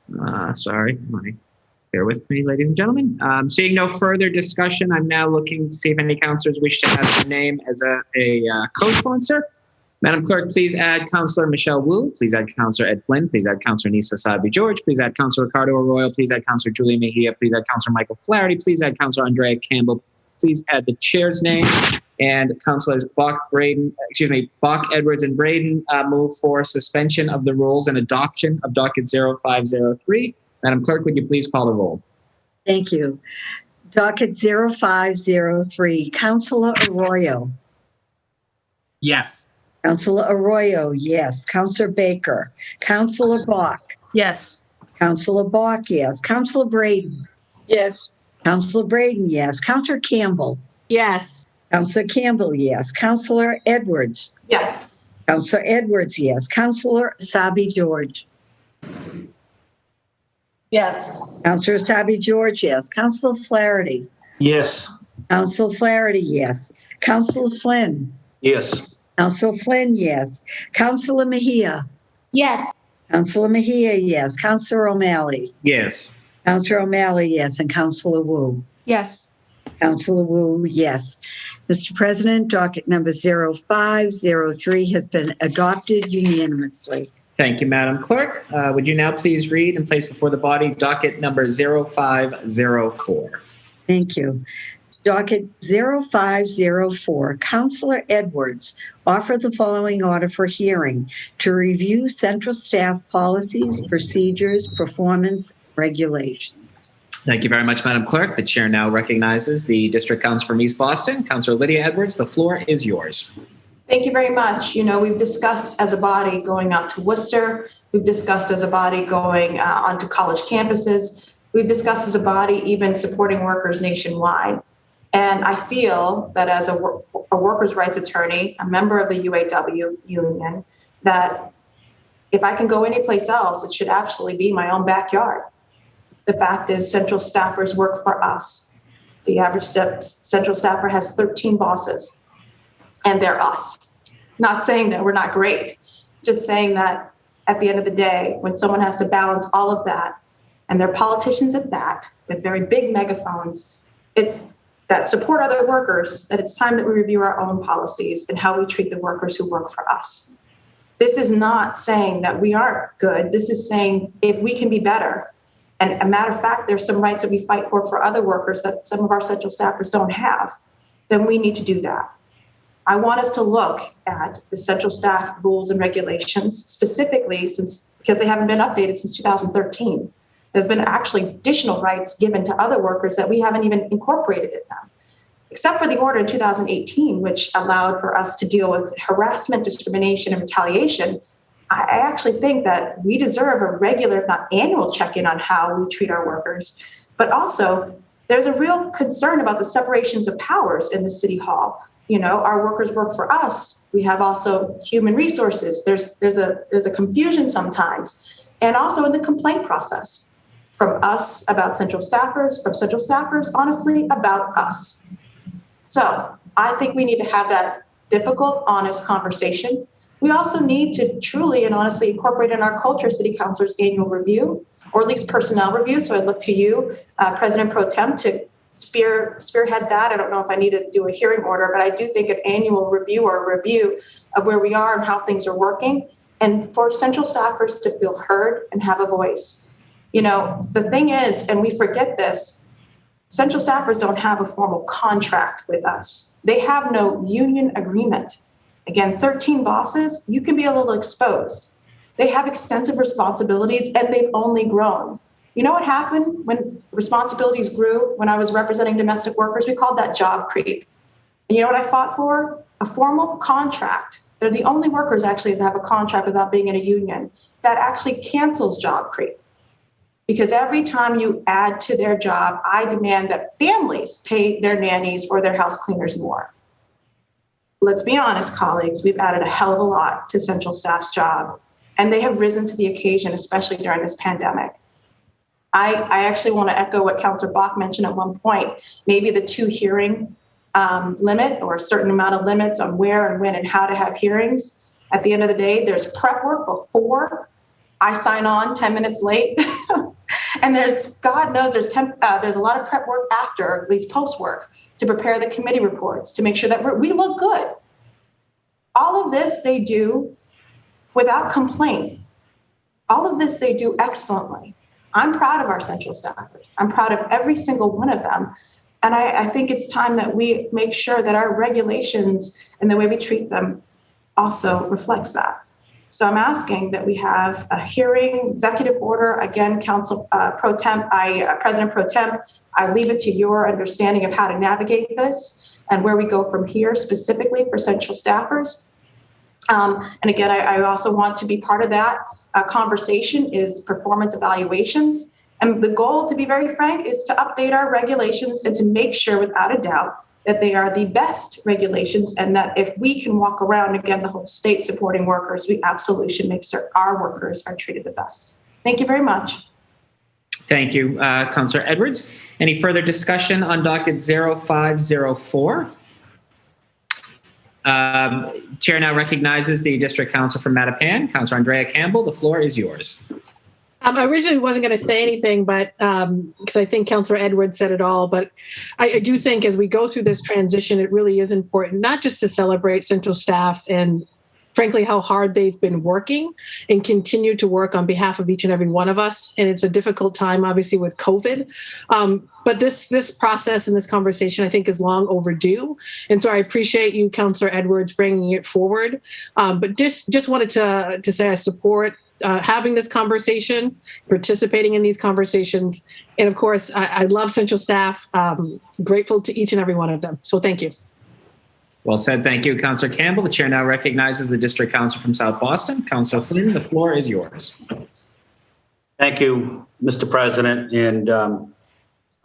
Bear with me, ladies and gentlemen. Seeing no further discussion, I'm now looking to see if any councillors wish to add their name as a co-sponsor. Madam Clerk, please add Councillor Michelle Wu. Please add Councillor Ed Flynn. Please add Councillor Nisa Sabi George. Please add Councillor Ricardo Arroyo. Please add Councillor Julia Mejia. Please add Councillor Michael Flaherty. Please add Councillor Andrea Campbell. Please add the chair's name. And Councillors Bach, Edwards, and Breeden move for suspension of the rules and adoption of docket 0503. Madam Clerk, would you please call the roll? Thank you. Docket 0503, Councilor Arroyo. Yes. Councilor Arroyo, yes. Councilor Baker. Councilor Bach. Yes. Councilor Bach, yes. Councilor Braden. Yes. Councilor Braden, yes. Councilor Campbell. Yes. Councilor Campbell, yes. Councilor Edwards. Yes. Councilor Edwards, yes. Councilor Asabi George. Yes. Councilor Asabi George, yes. Councilor Flaherty. Yes. Councilor Flaherty, yes. Councilor Flynn. Yes. Councilor Flynn, yes. Councilor Mejia. Yes. Councilor Mejia, yes. Councilor O'Malley. Yes. Councilor O'Malley, yes. And Councilor Wu. Yes. Councilor Wu, yes. Mr. President, docket number 0503 has been adopted unanimously. Thank you, Madam Clerk. Would you now please read and place before the body docket number 0504? Thank you. Docket 0504, Councilor Edwards offer the following order for hearing to review central staff policies, procedures, performance, regulations. Thank you very much, Madam Clerk. The chair now recognizes the District Council from East Boston. Councilor Lydia Edwards, the floor is yours. Thank you very much. You know, we've discussed as a body going out to Worcester. We've discussed as a body going onto college campuses. We've discussed as a body even supporting workers nationwide. And I feel that as a workers' rights attorney, a member of the UAW union, that if I can go anyplace else, it should actually be my own backyard. The fact is, central staffers work for us. The average central staffer has 13 bosses, and they're us. Not saying that we're not great, just saying that at the end of the day, when someone has to balance all of that, and they're politicians at that, with very big megaphones, it's that support other workers, that it's time that we review our own policies and how we treat the workers who work for us. This is not saying that we aren't good. This is saying if we can be better. And a matter of fact, there's some rights that we fight for other workers that some of our central staffers don't have, then we need to do that. I want us to look at the central staff rules and regulations specifically because they haven't been updated since 2013. There's been actually additional rights given to other workers that we haven't even incorporated in them, except for the order in 2018, which allowed for us to deal with harassment, discrimination, and retaliation. I actually think that we deserve a regular, if not annual, check-in on how we treat our workers. But also, there's a real concern about the separations of powers in the City Hall. You know, our workers work for us. We have also human resources. There's a confusion sometimes, and also in the complaint process. From us about central staffers, from central staffers, honestly, about us. So I think we need to have that difficult, honest conversation. We also need to truly and honestly incorporate in our culture City Councilor's annual review, or at least personnel review. So I look to you, President Pro Tem, to spearhead that. I don't know if I need to do a hearing order, but I do think an annual review or a review of where we are and how things are working, and for central staffers to feel heard and have a voice. You know, the thing is, and we forget this, central staffers don't have a formal contract with us. They have no union agreement. Again, 13 bosses, you can be a little exposed. They have extensive responsibilities and they've only grown. You know what happened when responsibilities grew when I was representing domestic workers? We called that job creep. And you know what I fought for? A formal contract. They're the only workers actually that have a contract without being in a union that actually cancels job creep. Because every time you add to their job, I demand that families pay their nannies or their house cleaners more. Let's be honest, colleagues, we've added a hell of a lot to central staff's job, and they have risen to the occasion, especially during this pandemic. I actually want to echo what Councilor Bach mentioned at one point, maybe the 2 hearing limit or a certain amount of limits on where and when and how to have hearings. At the end of the day, there's prep work before I sign on 10 minutes late. And there's, God knows, there's a lot of prep work after, or at least post work, to prepare the committee reports, to make sure that we look good. All of this they do without complaint. All of this they do excellently. I'm proud of our central staffers. I'm proud of every single one of them. And I think it's time that we make sure that our regulations and the way we treat them also reflects that. So I'm asking that we have a hearing, executive order. Again, President Pro Temp, I leave it to your understanding of how to navigate this and where we go from here, specifically for central staffers. And again, I also want to be part of that conversation is performance evaluations. And the goal, to be very frank, is to update our regulations and to make sure without a doubt that they are the best regulations, and that if we can walk around, again, the whole state supporting workers, we absolutely should make sure our workers are treated the best. Thank you very much. Thank you, Councillor Edwards. Any further discussion on docket 0504? Chair now recognizes the District Council from Mattapan, Councillor Andrea Campbell. The floor is yours. I originally wasn't going to say anything, but because I think Councillor Edwards said it all, but I do think as we go through this transition, it really is important not just to celebrate central staff and frankly how hard they've been working and continue to work on behalf of each and every one of us. And it's a difficult time, obviously, with COVID. But this process and this conversation, I think, is long overdue. And so I appreciate you, Councillor Edwards, bringing it forward. But just wanted to say I support having this conversation, participating in these conversations. And of course, I love central staff, grateful to each and every one of them. So thank you. Well said. Thank you, Councillor Campbell. The chair now recognizes the District Council from South Boston. Councillor Flynn, the floor is yours. Thank you, Mr. President. And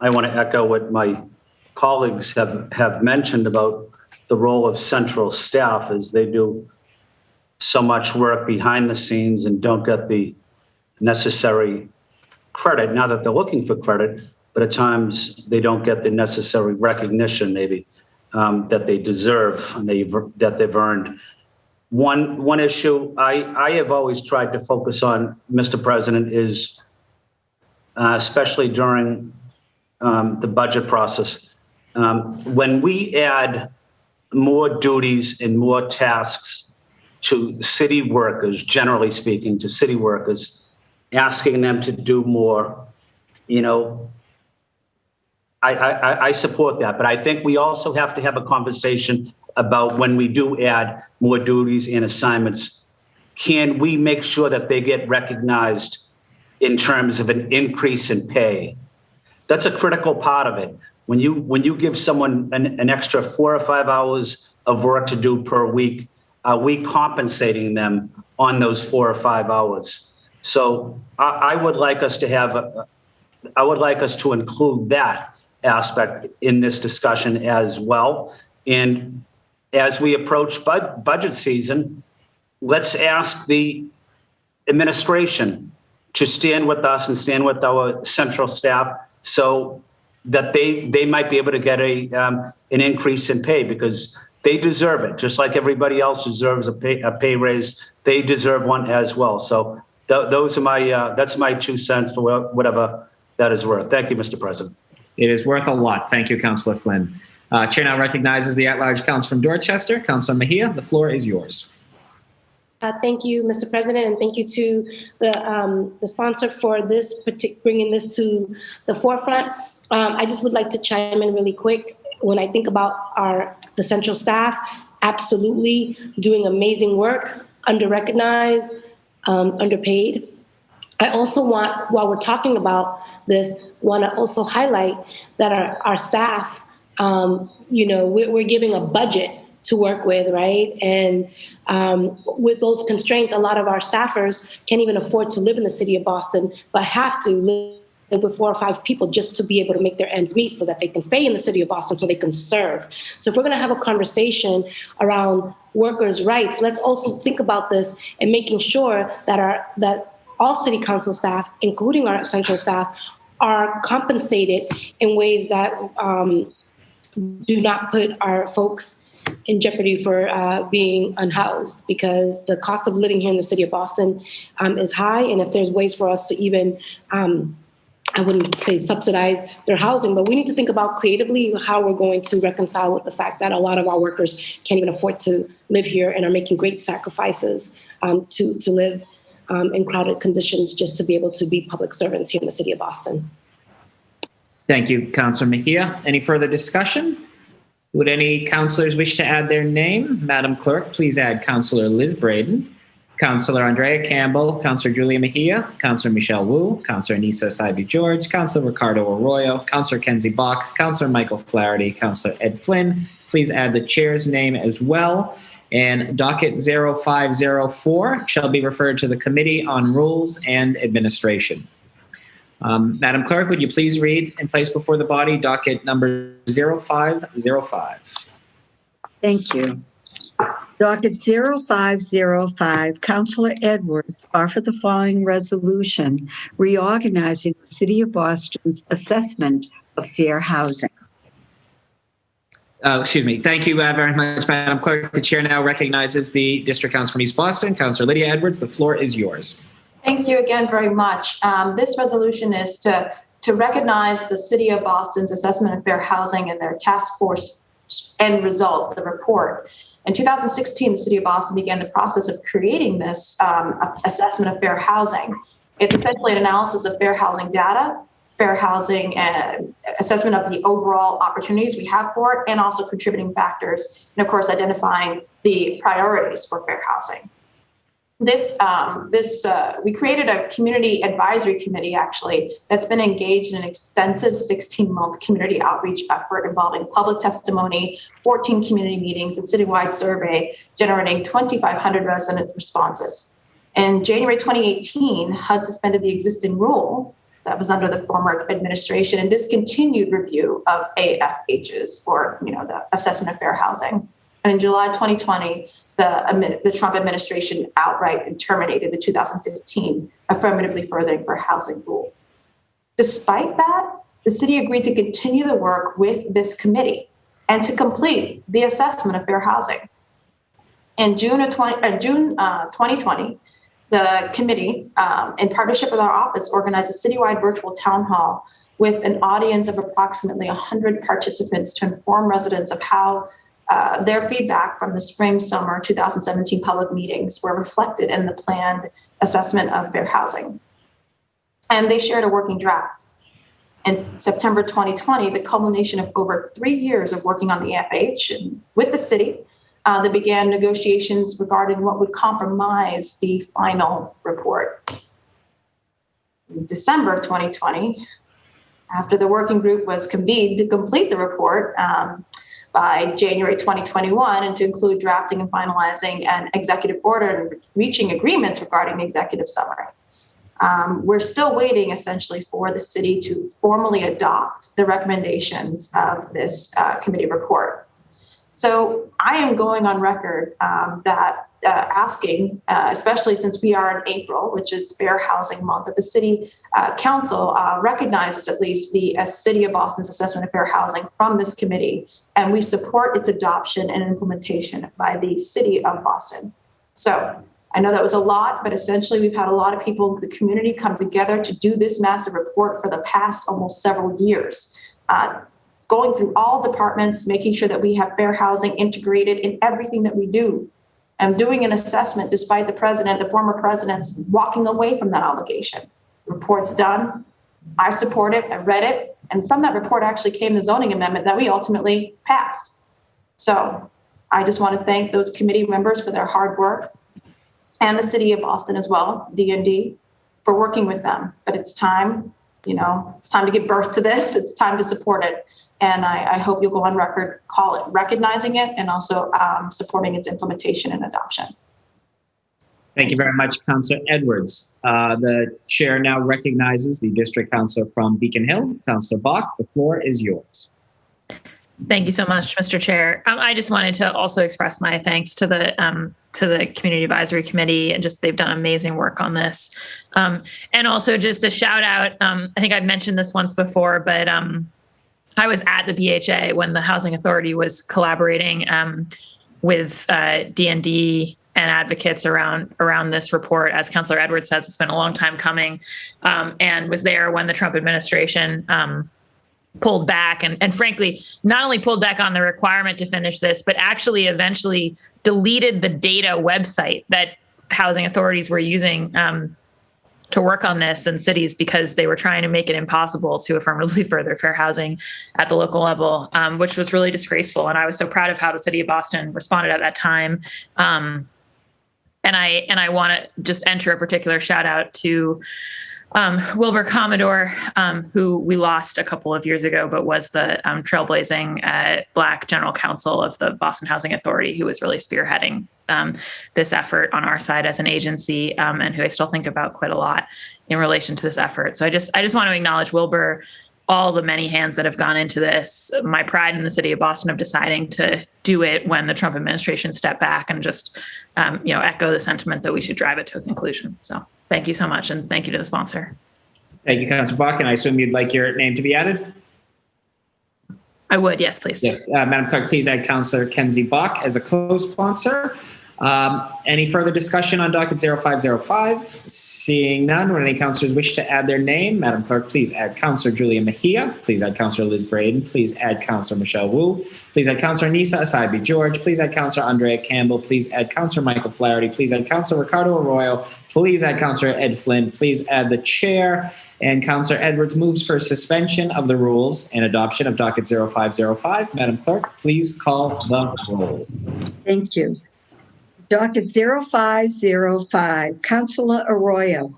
I want to echo what my colleagues have mentioned about the role of central staff as they do so much work behind the scenes and don't get the necessary credit. Now that they're looking for credit, but at times they don't get the necessary recognition maybe that they deserve and that they've earned. One issue I have always tried to focus on, Mr. President, is especially during the budget process, when we add more duties and more tasks to city workers, generally speaking, to city workers, asking them to do more, I support that. But I think we also have to have a conversation about when we do add more duties and assignments, can we make sure that they get recognized in terms of an increase in pay? That's a critical part of it. When you give someone an extra 4 or 5 hours of work to do per week, are we compensating them on those 4 or 5 hours? So I would like us to include that aspect in this discussion as well. And as we approach budget season, let's ask the administration to stand with us and stand with our central staff so that they might be able to get an increase in pay, because they deserve it, just like everybody else deserves a pay raise. They deserve one as well. So those are that's my 2 cents for whatever that is worth. Thank you, Mr. President. It is worth a lot. Thank you, Councillor Flynn. Chair now recognizes the at-large council from Dorchester, Councillor Mejia. The floor is yours. Thank you, Mr. President, and thank you to the sponsor for this bringing this to the forefront. I just would like to chime in really quick. When I think about the central staff, absolutely doing amazing work, under-recognized, underpaid. I also want, while we're talking about this, want to also highlight that our staff, we're giving a budget to work with, right? And with those constraints, a lot of our staffers can't even afford to live in the city of Boston, but have to live with 4 or 5 people just to be able to make their ends meet so that they can stay in the city of Boston so they can serve. So if we're going to have a conversation around workers' rights, let's also think about this and making sure that all city council staff, including our central staff, are compensated in ways that do not put our folks in jeopardy for being unhoused, because the cost of living here in the city of Boston is high. And if there's ways for us to even, I wouldn't say subsidize their housing, but we need to think about creatively how we're going to reconcile with the fact that a lot of our workers can't even afford to live here and are making great sacrifices to live in crowded conditions just to be able to be public servants here in the city of Boston. Thank you, Councillor Mejia. Any further discussion? Would any councillors wish to add their name? Madam Clerk, please add Councillor Liz Braden, Councillor Andrea Campbell, Councillor Julia Mejia, Councillor Michelle Wu, Councillor Nisa Saibi George, Councillor Ricardo Arroyo, Councillor Kenzie Bach, Councillor Michael Flaherty, Councillor Ed Flynn. Please add the chair's name as well. And docket 0504 shall be referred to the Committee on Rules and Administration. Madam Clerk, would you please read and place before the body docket number 0505? Thank you. Docket 0505, Councillor Edwards offered the following resolution reorganizing the City of Boston's assessment of fair housing. Excuse me. Thank you very much, Madam Clerk. The chair now recognizes the District Council from East Boston. Councillor Lydia Edwards, the floor is yours. Thank you again very much. This resolution is to recognize the City of Boston's assessment of fair housing and their task force end result, the report. In 2016, the City of Boston began the process of creating this assessment of fair housing. It's essentially an analysis of fair housing data, fair housing and assessment of the overall opportunities we have for it, and also contributing factors, and of course, identifying the priorities for fair housing. We created a community advisory committee, actually, that's been engaged in an extensive 16-month community outreach effort involving public testimony, 14 community meetings, and citywide survey, generating 2,500 resident responses. In January 2018, HUD suspended the existing rule that was under the former administration and discontinued review of AFHs, or the assessment of fair housing. And in July 2020, the Trump administration outright terminated the 2015 affirmatively furthering fair housing rule. Despite that, the city agreed to continue the work with this committee and to complete the assessment of fair housing. In June 2020, the committee, in partnership with our office, organized a citywide virtual town hall with an audience of approximately 100 participants to inform residents of how their feedback from the spring-summer 2017 public meetings were reflected in the planned assessment of fair housing. And they shared a working draft. In September 2020, the culmination of over 3 years of working on the FH and with the city, they began negotiations regarding what would compromise the final report. In December of 2020, after the working group was convened to complete the report, by January 2021, and to include drafting and finalizing an executive order and reaching agreements regarding the executive summary. We're still waiting essentially for the city to formally adopt the recommendations of this committee report. So I am going on record that asking, especially since we are in April, which is Fair Housing Month, that the City Council recognizes at least the City of Boston's assessment of fair housing from this committee, and we support its adoption and implementation by the City of Boston. So I know that was a lot, but essentially we've had a lot of people in the community come together to do this massive report for the past almost several years. Going through all departments, making sure that we have fair housing integrated in everything that we do. And doing an assessment despite the former president's walking away from that obligation. Report's done. I support it. I read it. And from that report actually came the zoning amendment that we ultimately passed. So I just want to thank those committee members for their hard work and the City of Boston as well, D&D, for working with them. But it's time, it's time to give birth to this. It's time to support it. And I hope you'll go on record, call it recognizing it and also supporting its implementation and adoption. Thank you very much, Councillor Edwards. The chair now recognizes the District Councillor from Beacon Hill, Councillor Bach. The floor is yours. Thank you so much, Mr. Chair. I just wanted to also express my thanks to the Community Advisory Committee, and just they've done amazing work on this. And also just a shout out, I think I've mentioned this once before, but I was at the BHA when the Housing Authority was collaborating with D&D and advocates around this report. As Councillor Edwards says, it's been a long time coming, and was there when the Trump administration pulled back and frankly, not only pulled back on the requirement to finish this, but actually eventually deleted the data website that housing authorities were using to work on this in cities, because they were trying to make it impossible to affirmatively further fair housing at the local level, which was really disgraceful. And I was so proud of how the City of Boston responded at that time. And I want to just enter a particular shout out to Wilbur Commodore, who we lost a couple of years ago, but was the trailblazing Black general counsel of the Boston Housing Authority, who was really spearheading this effort on our side as an agency, and who I still think about quite a lot in relation to this effort. So I just want to acknowledge Wilbur, all the many hands that have gone into this, my pride in the city of Boston of deciding to do it when the Trump administration stepped back, and just echo the sentiment that we should drive it to a conclusion. So thank you so much, and thank you to the sponsor. Thank you, Councilor Bach, and I assume you'd like your name to be added? I would, yes, please. Yes. Madam Clerk, please add Councilor Kenzie Bach as a co-sponsor. Any further discussion on docket 0505? Seeing none, would any councilors wish to add their name? Madam Clerk, please add Councilor Julia Mejia. Please add Councilor Liz Braden. Please add Councilor Michelle Wu. Please add Councilor Nisa Asaibi George. Please add Councilor Andrea Campbell. Please add Councilor Michael Flaherty. Please add Councilor Ricardo Arroyo. Please add Councilor Ed Flynn. Please add the chair. And Councilor Edwards moves for suspension of the rules and adoption of docket 0505. Madam Clerk, please call the roll. Thank you. Docket 0505, Councilor Arroyo.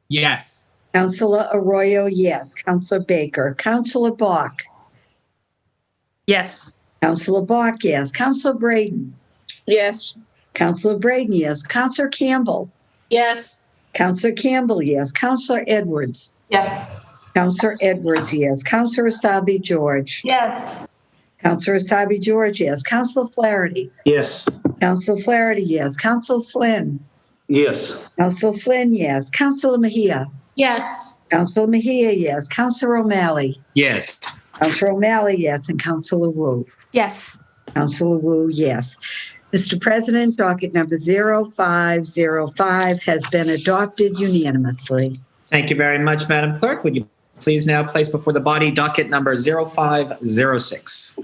Yes. Councilor Arroyo, yes. Councilor Baker. Councilor Bach. Yes. Councilor Bach, yes. Councilor Braden. Yes. Councilor Braden, yes. Councilor Campbell. Yes. Councilor Campbell, yes. Councilor Edwards. Yes. Councilor Edwards, yes. Councilor Asaibi George. Yes. Councilor Asaibi George, yes. Councilor Flaherty. Yes. Councilor Flaherty, yes. Councilor Flynn. Yes. Councilor Flynn, yes. Councilor Mejia. Yes. Councilor Mejia, yes. Councilor O'Malley. Yes. Councilor O'Malley, yes. And Councilor Wu. Yes. Councilor Wu, yes. Mr. President, docket number 0505 has been adopted unanimously. Thank you very much, Madam Clerk. Would you please now place before the body docket number 0506?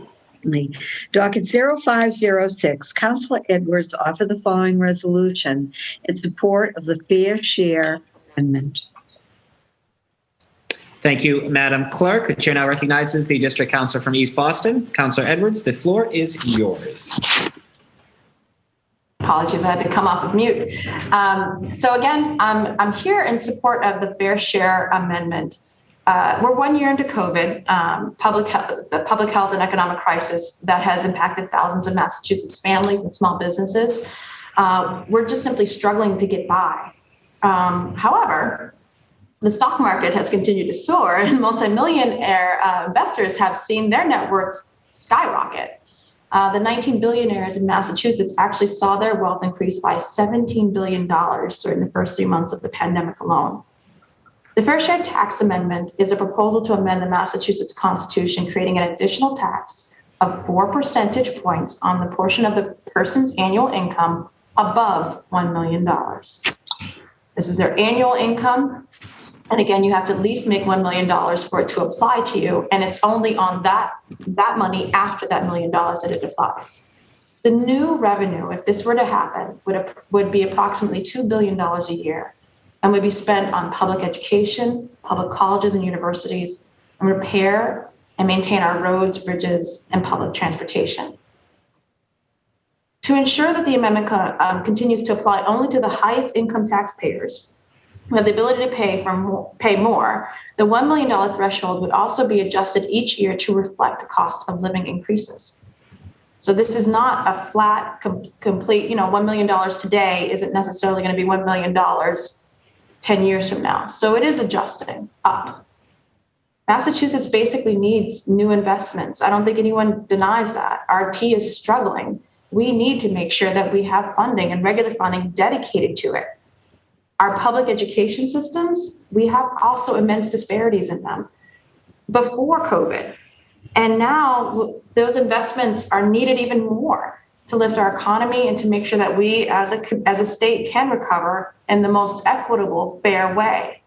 Docket 0506, Councilor Edwards offer the following resolution in support of the Fair Share Amendment. Thank you, Madam Clerk. The chair now recognizes the District Councilor from East Boston. Councilor Edwards, the floor is yours. Apologies, I had to come off of mute. So again, I'm here in support of the Fair Share Amendment. We're 1 year into COVID, the public health and economic crisis that has impacted thousands of Massachusetts families and small businesses. We're just simply struggling to get by. However, the stock market has continued to soar, and multimillionaire investors have seen their net worth skyrocket. The 19 billionaires in Massachusetts actually saw their wealth increase by $17 billion during the first 3 months of the pandemic alone. The Fair Share Tax Amendment is a proposal to amend the Massachusetts Constitution, creating an additional tax of 4 percentage points on the portion of the person's annual income above $1 million. This is their annual income. And again, you have to at least make $1 million for it to apply to you. And it's only on that money after that $1 million that it applies. The new revenue, if this were to happen, would be approximately $2 billion a year and would be spent on public education, public colleges and universities, and repair and maintain our roads, bridges, and public transportation. To ensure that the amendment continues to apply only to the highest income taxpayers who have the ability to pay more, the $1 million threshold would also be adjusted each year to reflect the cost of living increases. So this is not a flat, complete, $1 million today isn't necessarily going to be $1 million 10 years from now. So it is adjusting up. Massachusetts basically needs new investments. I don't think anyone denies that. RT is struggling. We need to make sure that we have funding and regular funding dedicated to it. Our public education systems, we have also immense disparities in them before COVID. And now those investments are needed even more to lift our economy and to make sure that we as a state can recover in the most equitable, fair way.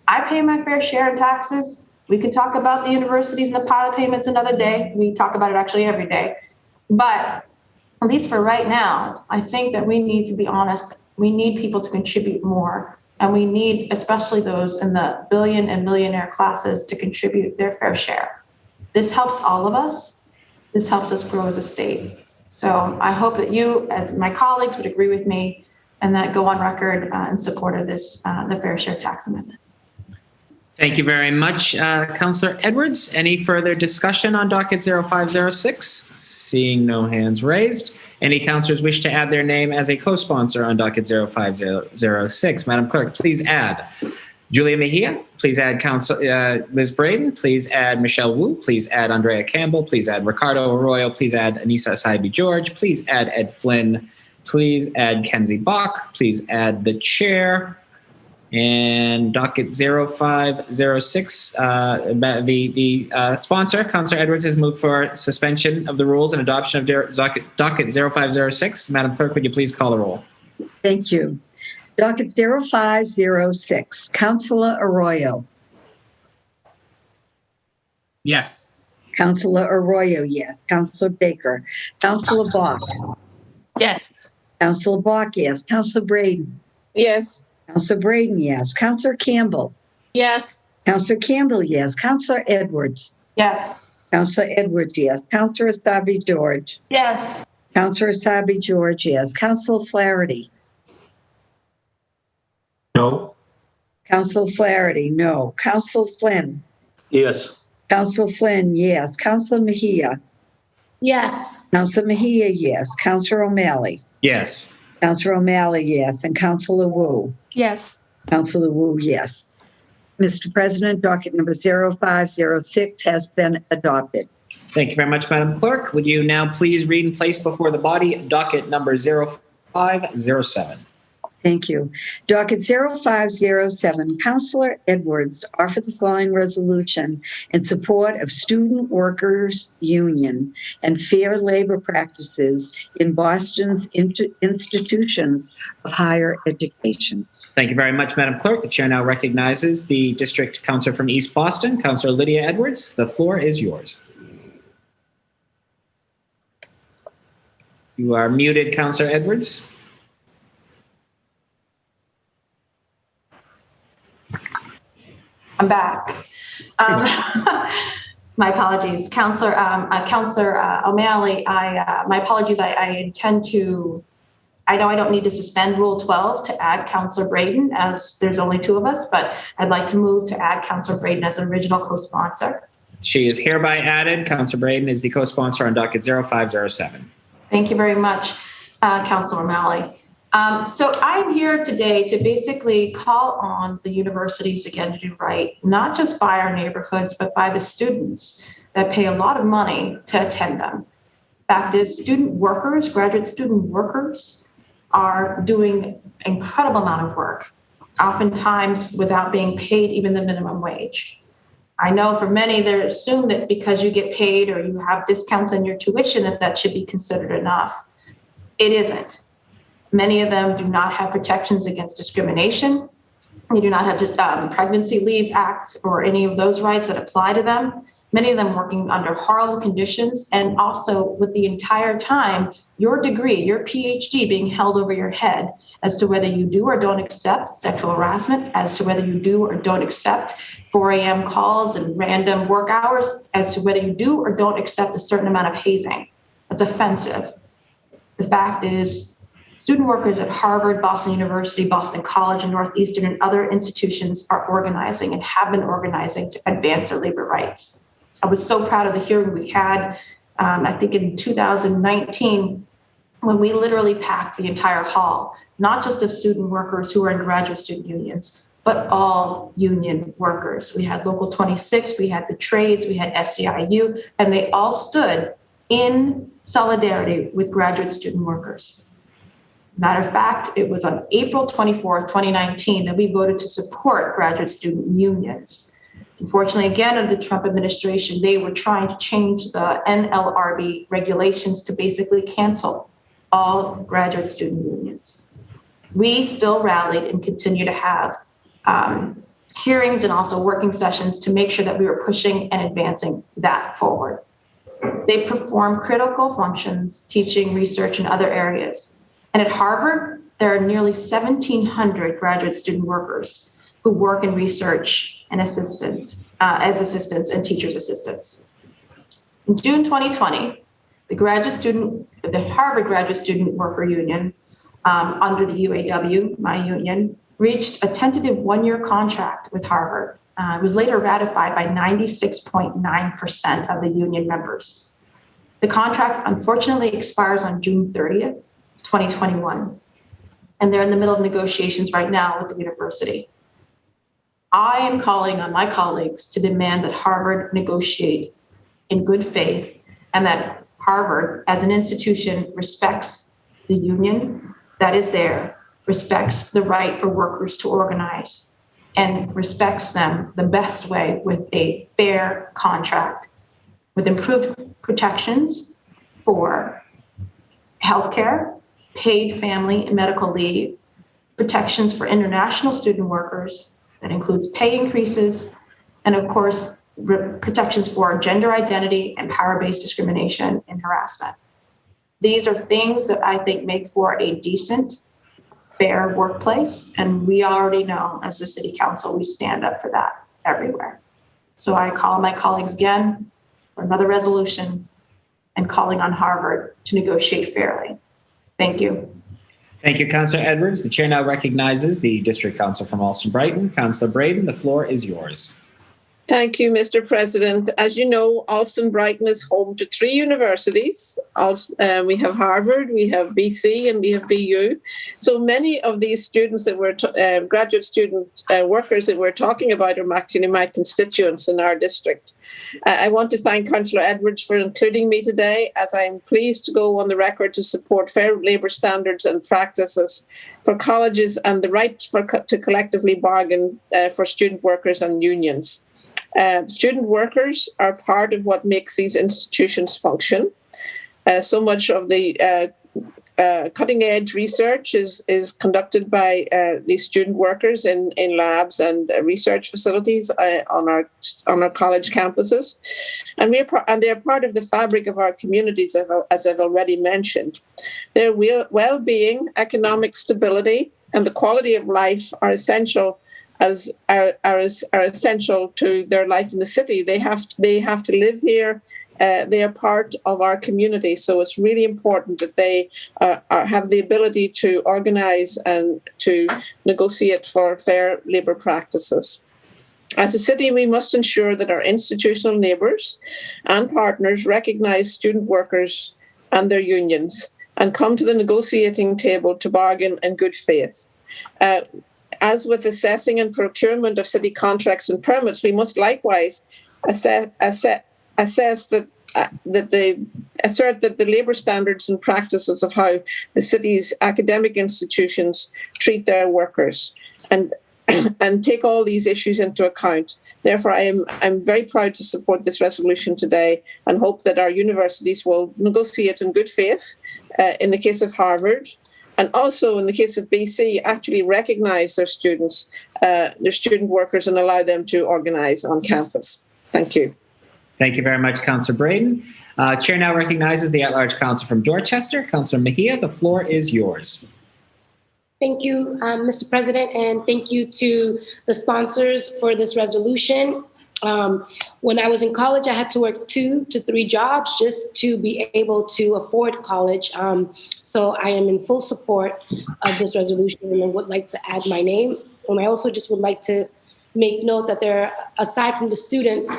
I pay my fair share in taxes. We can talk about the universities and the pilot payments another day. We talk about it actually every day. But at least for right now, I think that we need to be honest. We need people to contribute more. And we need, especially those in the billion and millionaire classes, to contribute their fair share. This helps all of us. This helps us grow as a state. So I hope that you, as my colleagues, would agree with me and that go on record in support of this, the Fair Share Tax Amendment. Thank you very much, Councillor Edwards. Any further discussion on docket 0506? Seeing no hands raised. Any councillors wish to add their name as a co-sponsor on docket 0506? Madam Clerk, please add Julia Mejia. Please add Liz Braden. Please add Michelle Wu. Please add Andrea Campbell. Please add Ricardo Arroyo. Please add Anissa Saibi George. Please add Ed Flynn. Please add Kenzie Bach. Please add the chair. And docket 0506, the sponsor, Councillor Edwards, has moved for suspension of the rules and adoption of docket 0506. Madam Clerk, would you please call the roll? Thank you. Docket 0506, Councillor Arroyo. Yes. Councillor Arroyo, yes. Councillor Baker. Councillor Bach. Yes. Councillor Bach, yes. Councillor Braden. Yes. Councillor Braden, yes. Councillor Campbell. Yes. Councillor Campbell, yes. Councillor Edwards. Yes. Councillor Edwards, yes. Councillor Asabi George. Yes. Councillor Asabi George, yes. Councillor Flaherty. No. Councillor Flaherty, no. Councillor Flynn. Yes. Councillor Flynn, yes. Councillor Mejia. Yes. Councillor Mejia, yes. Councillor O'Malley. Yes. Councillor O'Malley, yes. And Councillor Wu. Yes. Councillor Wu, yes. Mr. President, docket number 0506 has been adopted. Thank you very much, Madam Clerk. Would you now please read and place before the body docket number 0507? Thank you. Docket 0507, Councillor Edwards offered the following resolution in support of Student Workers Union and fair labor practices in Boston's institutions of higher education. Thank you very much, Madam Clerk. The chair now recognizes the district councillor from East Boston, Councillor Lydia Edwards. The floor is yours. You are muted, Councillor Edwards. I'm back. My apologies. Councillor O'Malley, my apologies. I intend to, I know I don't need to suspend Rule 12 to add Councillor Braden, as there's only two of us, but I'd like to move to add Councillor Braden as an original co-sponsor. She is hereby added. Councillor Braden is the co-sponsor on docket 0507. Thank you very much, Councillor O'Malley. So I'm here today to basically call on the universities again to do right, not just by our neighborhoods, but by the students that pay a lot of money to attend them. Fact is, student workers, graduate student workers, are doing an incredible amount of work, oftentimes without being paid even the minimum wage. I know for many, they assume that because you get paid or you have discounts on your tuition, that should be considered enough. It isn't. Many of them do not have protections against discrimination. They do not have pregnancy leave acts or any of those rights that apply to them. Many of them working under horrible conditions, and also with the entire time, your degree, your PhD being held over your head as to whether you do or don't accept sexual harassment, as to whether you do or don't accept 4 a.m. calls and random work hours, as to whether you do or don't accept a certain amount of hazing. That's offensive. The fact is, student workers at Harvard, Boston University, Boston College, and Northeastern and other institutions are organizing and have been organizing to advance their labor rights. I was so proud of the hearing we had, I think in 2019, when we literally packed the entire hall, not just of student workers who are in graduate student unions, but all union workers. We had Local 26, we had the trades, we had SEIU, and they all stood in solidarity with graduate student workers. Matter of fact, it was on April 24th, 2019, that we voted to support graduate student unions. Unfortunately, again, under the Trump administration, they were trying to change the NLRB regulations to basically cancel all graduate student unions. We still rallied and continue to have hearings and also working sessions to make sure that we were pushing and advancing that forward. They perform critical functions, teaching, research, and other areas. And at Harvard, there are nearly 1,700 graduate student workers who work in research and as assistants and teachers' assistants. In June 2020, the graduate student the Harvard Graduate Student Worker Union, under the UAW, my union, reached a tentative one-year contract with Harvard. It was later ratified by 96.9% of the union members. The contract unfortunately expires on June 30th, 2021, and they're in the middle of negotiations right now with the university. I am calling on my colleagues to demand that Harvard negotiate in good faith and that Harvard, as an institution, respects the union that is there, respects the right for workers to organize, and respects them the best way with a fair contract, with improved protections for healthcare, paid family and medical leave, protections for international student workers, that includes pay increases, and of course, protections for gender identity and power-based discrimination and harassment. These are things that I think make for a decent, fair workplace, and we already know as the City Council, we stand up for that everywhere. So I call on my colleagues again for another resolution and calling on Harvard to negotiate fairly. Thank you. Thank you, Councillor Edwards. The chair now recognizes the District Council from Alston Brighton. Councillor Braden, the floor is yours. Thank you, Mr. President. As you know, Alston Brighton is home to 3 universities. We have Harvard, we have BC, and we have BU. So many of these students that we're graduate student workers that we're talking about are actually my constituents in our district. I want to thank Councillor Edwards for including me today, as I'm pleased to go on the record to support fair labour standards and practices for colleges and the right to collectively bargain for student workers and unions. Student workers are part of what makes these institutions function. So much of the cutting-edge research is conducted by these student workers in labs and research facilities on our college campuses, and they're part of the fabric of our communities, as I've already mentioned. Their well-being, economic stability, and the quality of life are essential. Are essential to their life in the city. They have to live here. They are part of our community, so it's really important that they have the ability to organise and to negotiate for fair labour practices. As a city, we must ensure that our institutional neighbours and partners recognise student workers and their unions and come to the negotiating table to bargain in good faith. As with assessing and procurement of city contracts and permits, we must likewise assert that the labour standards and practices of how the city's academic institutions treat their workers and take all these issues into account. Therefore, I'm very proud to support this resolution today and hope that our universities will negotiate in good faith in the case of Harvard, and also in the case of BC, actually recognise their students, their student workers, and allow them to organise on campus. Thank you. Thank you very much, Councillor Braden. Chair now recognizes the at-large council from Dorchester. Councillor Mejia, the floor is yours. Thank you, Mr. President, and thank you to the sponsors for this resolution. When I was in college, I had to work 2 to 3 jobs just to be able to afford college. So I am in full support of this resolution and would like to add my name. And I also just would like to make note that aside from the students,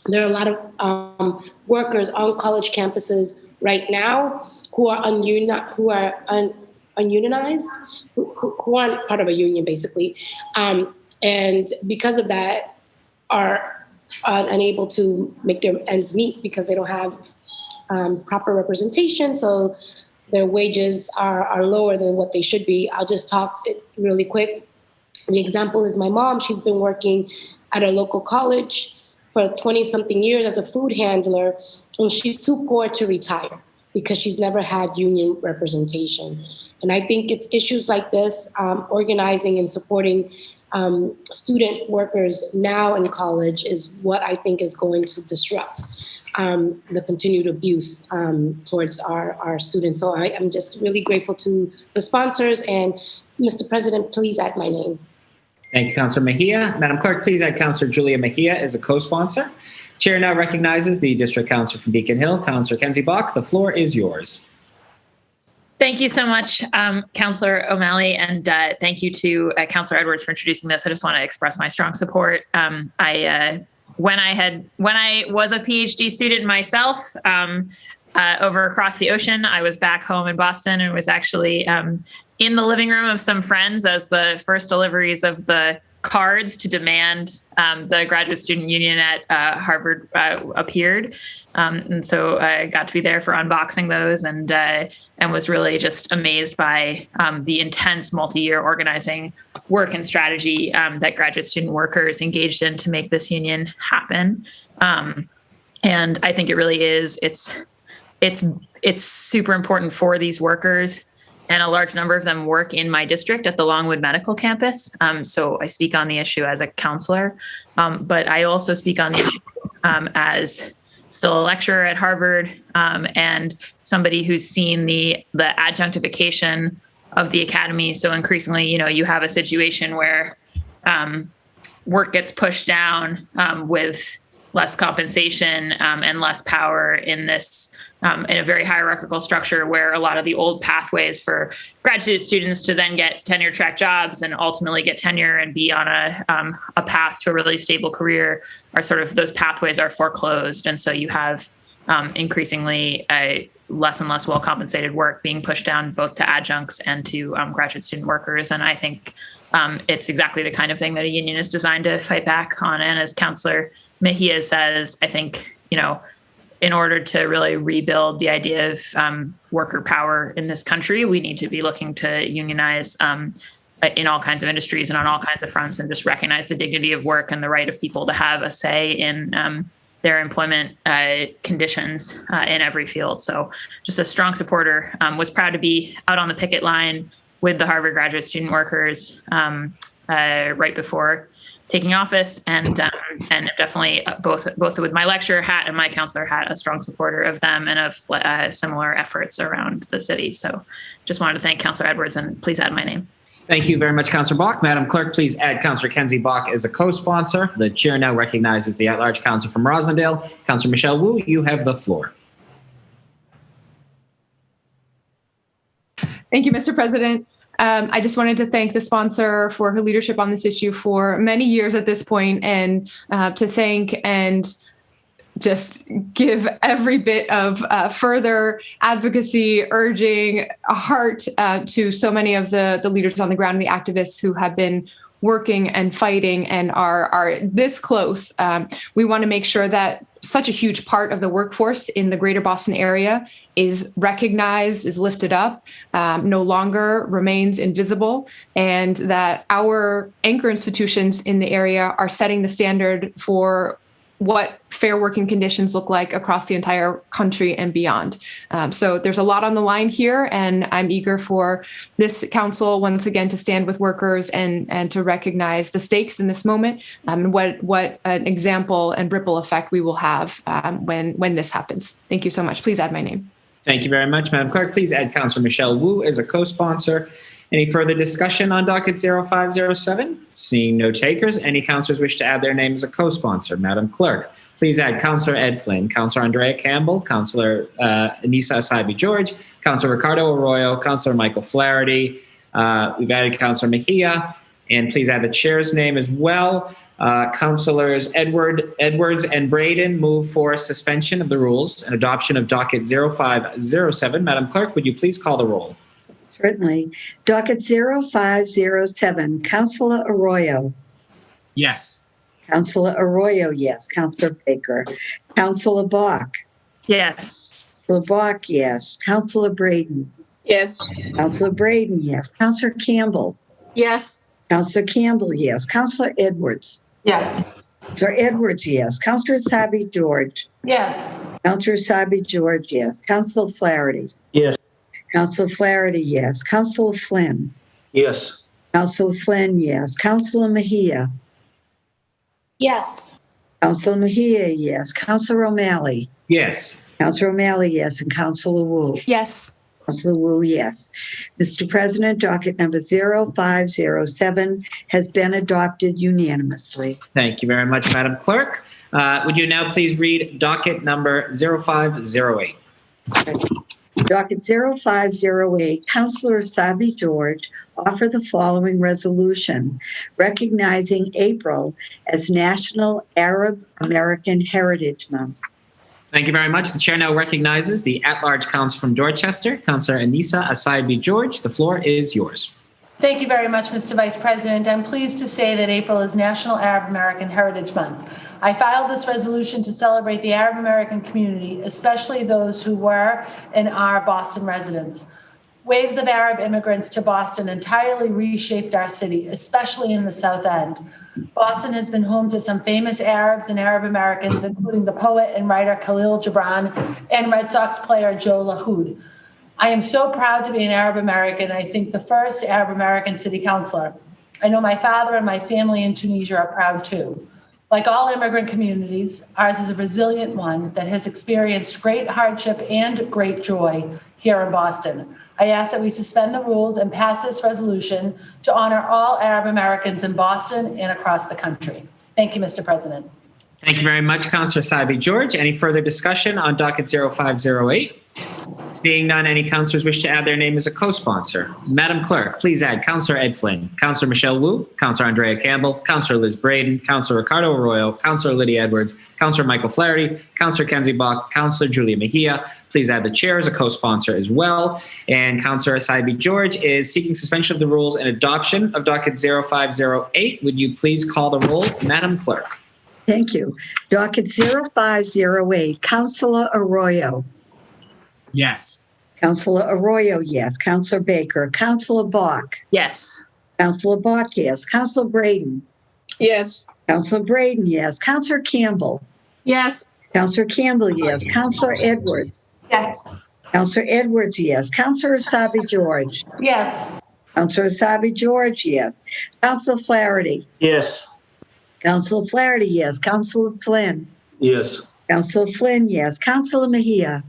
there are a lot of workers on college campuses right now who are ununionized, who aren't part of a union, basically. And because of that, are unable to make their ends meet because they don't have proper representation. So their wages are lower than what they should be. I'll just talk really quick. The example is my mom. She's been working at a local college for 20-something years as a food handler, and she's too poor to retire because she's never had union representation. And I think it's issues like this, organizing and supporting student workers now in college is what I think is going to disrupt the continued abuse towards our students. So I'm just really grateful to the sponsors, and Mr. President, please add my name. Thank you, Councillor Mejia. Madam Clerk, please add Councillor Julia Mejia as a co-sponsor. Chair now recognizes the District Councillor from Beacon Hill, Councillor Kenzie Bach. The floor is yours. Thank you so much, Councillor O'Malley, and thank you to Councillor Edwards for introducing this. I just want to express my strong support. When I was a PhD student myself over across the ocean, I was back home in Boston and was actually in the living room of some friends as the first deliveries of the cards to demand the graduate student union at Harvard appeared. And so I got to be there for unboxing those and was really just amazed by the intense multi-year organizing work and strategy that graduate student workers engaged in to make this union happen. And I think it really is, it's super important for these workers. And a large number of them work in my district at the Longwood Medical Campus. So I speak on the issue as a counselor, but I also speak on the issue as still a lecturer at Harvard and somebody who's seen the adjunctification of the academy. So increasingly, you have a situation where work gets pushed down with less compensation and less power in this in a very hierarchical structure where a lot of the old pathways for graduate students to then get tenure track jobs and ultimately get tenure and be on a path to a really stable career are sort of, those pathways are foreclosed. And so you have increasingly less and less well-compensated work being pushed down both to adjuncts and to graduate student workers. And I think it's exactly the kind of thing that a union is designed to fight back on. And as Councillor Mejia says, I think, in order to really rebuild the idea of worker power in this country, we need to be looking to unionize in all kinds of industries and on all kinds of fronts, and just recognize the dignity of work and the right of people to have a say in their employment conditions in every field. So just a strong supporter, was proud to be out on the picket line with the Harvard graduate student workers right before taking office, and definitely both with my lecturer hat and my counselor hat, a strong supporter of them and of similar efforts around the city. So just wanted to thank Councillor Edwards, and please add my name. Thank you very much, Councillor Bach. Madam Clerk, please add Councillor Kenzie Bach as a co-sponsor. The chair now recognizes the at-large councillor from Roslindale. Councillor Michelle Wu, you have the floor. Thank you, Mr. President. I just wanted to thank the sponsor for her leadership on this issue for many years at this point, and to thank and just give every bit of further advocacy, urging a heart to so many of the leaders on the ground, the activists who have been working and fighting and are this close. We want to make sure that such a huge part of the workforce in the greater Boston area is recognized, is lifted up, no longer remains invisible, and that our anchor institutions in the area are setting the standard for what fair working conditions look like across the entire country and beyond. So there's a lot on the line here, and I'm eager for this council once again to stand with workers and to recognize the stakes in this moment, and what an example and ripple effect we will have when this happens. Thank you so much. Please add my name. Thank you very much, Madam Clerk. Please add Councillor Michelle Wu as a co-sponsor. Any further discussion on docket 0507? Seeing no takers, any councillors wish to add their name as a co-sponsor? Madam Clerk, please add Councillor Ed Flynn, Councillor Andrea Campbell, Councillor Anissa Asabi-George, Councillor Ricardo Arroyo, Councillor Michael Flaherty. We've added Councillor Mejia, and please add the chair's name as well. Councillors Edwards and Braden move for suspension of the rules and adoption of docket 0507. Madam Clerk, would you please call the roll? Certainly. Docket 0507, Councillor Arroyo. Yes. Councillor Arroyo, yes. Councillor Baker. Councillor Bach. Yes. Councillor Bach, yes. Councillor Braden. Yes. Councillor Braden, yes. Councillor Campbell. Yes. Councillor Campbell, yes. Councillor Edwards. Yes. Councillor Edwards, yes. Councillor Asabi-George. Yes. Councillor Asabi-George, yes. Councillor Flaherty. Yes. Councillor Flaherty, yes. Councillor Flynn. Yes. Councillor Flynn, yes. Councillor Mejia. Yes. Councillor Mejia, yes. Councillor O'Malley. Yes. Councillor O'Malley, yes. And Councillor Wu. Yes. Councillor Wu, yes. Mr. President, docket number 0507 has been adopted unanimously. Thank you very much, Madam Clerk. Would you now please read docket number 0508? Docket 0508, Councilor Sabi George offer the following resolution recognizing April as National Arab American Heritage Month. Thank you very much. The chair now recognizes the at-large counsel from Dorchester, Councilor Anissa Asaibi George. The floor is yours. Thank you very much, Mr. Vice President. I'm pleased to say that April is National Arab American Heritage Month. I filed this resolution to celebrate the Arab American community, especially those who were and are Boston residents. Waves of Arab immigrants to Boston entirely reshaped our city, especially in the South End. Boston has been home to some famous Arabs and Arab Americans, including the poet and writer Khalil Gibran and Red Sox player Joe LaHood. I am so proud to be an Arab American. I think the first Arab American city councilor. I know my father and my family in Tunisia are proud too. Like all immigrant communities, ours is a resilient one that has experienced great hardship and great joy here in Boston. I ask that we suspend the rules and pass this resolution to honor all Arab Americans in Boston and across the country. Thank you, Mr. President. Thank you very much, Councilor Sabi George. Any further discussion on docket 0508? Seeing none, any councilors wish to add their name as a co-sponsor? Madam Clerk, please add Councilor Ed Flynn, Councilor Michelle Wu, Councilor Andrea Campbell, Councilor Liz Braden, Councilor Ricardo Arroyo, Councilor Lydia Edwards, Councilor Michael Flaherty, Councilor Kenzie Bach, Councilor Julia Mejia. Please add the chair as a co-sponsor as well. And Councilor Asaibi George is seeking suspension of the rules and adoption of docket 0508. Would you please call the roll, Madam Clerk? Thank you. Docket 0508, Councilor Arroyo. Yes. Councilor Arroyo, yes. Councilor Baker. Councilor Bach. Yes. Councilor Bach, yes. Councilor Braden. Yes. Councilor Braden, yes. Councilor Campbell. Yes. Councilor Campbell, yes. Councilor Edwards. Yes. Councilor Edwards, yes. Councilor Asaibi George. Yes. Councilor Asaibi George, yes. Councilor Flaherty. Yes. Councilor Flaherty, yes. Councilor Flynn. Yes. Councilor Flynn, yes. Councilor Mejia.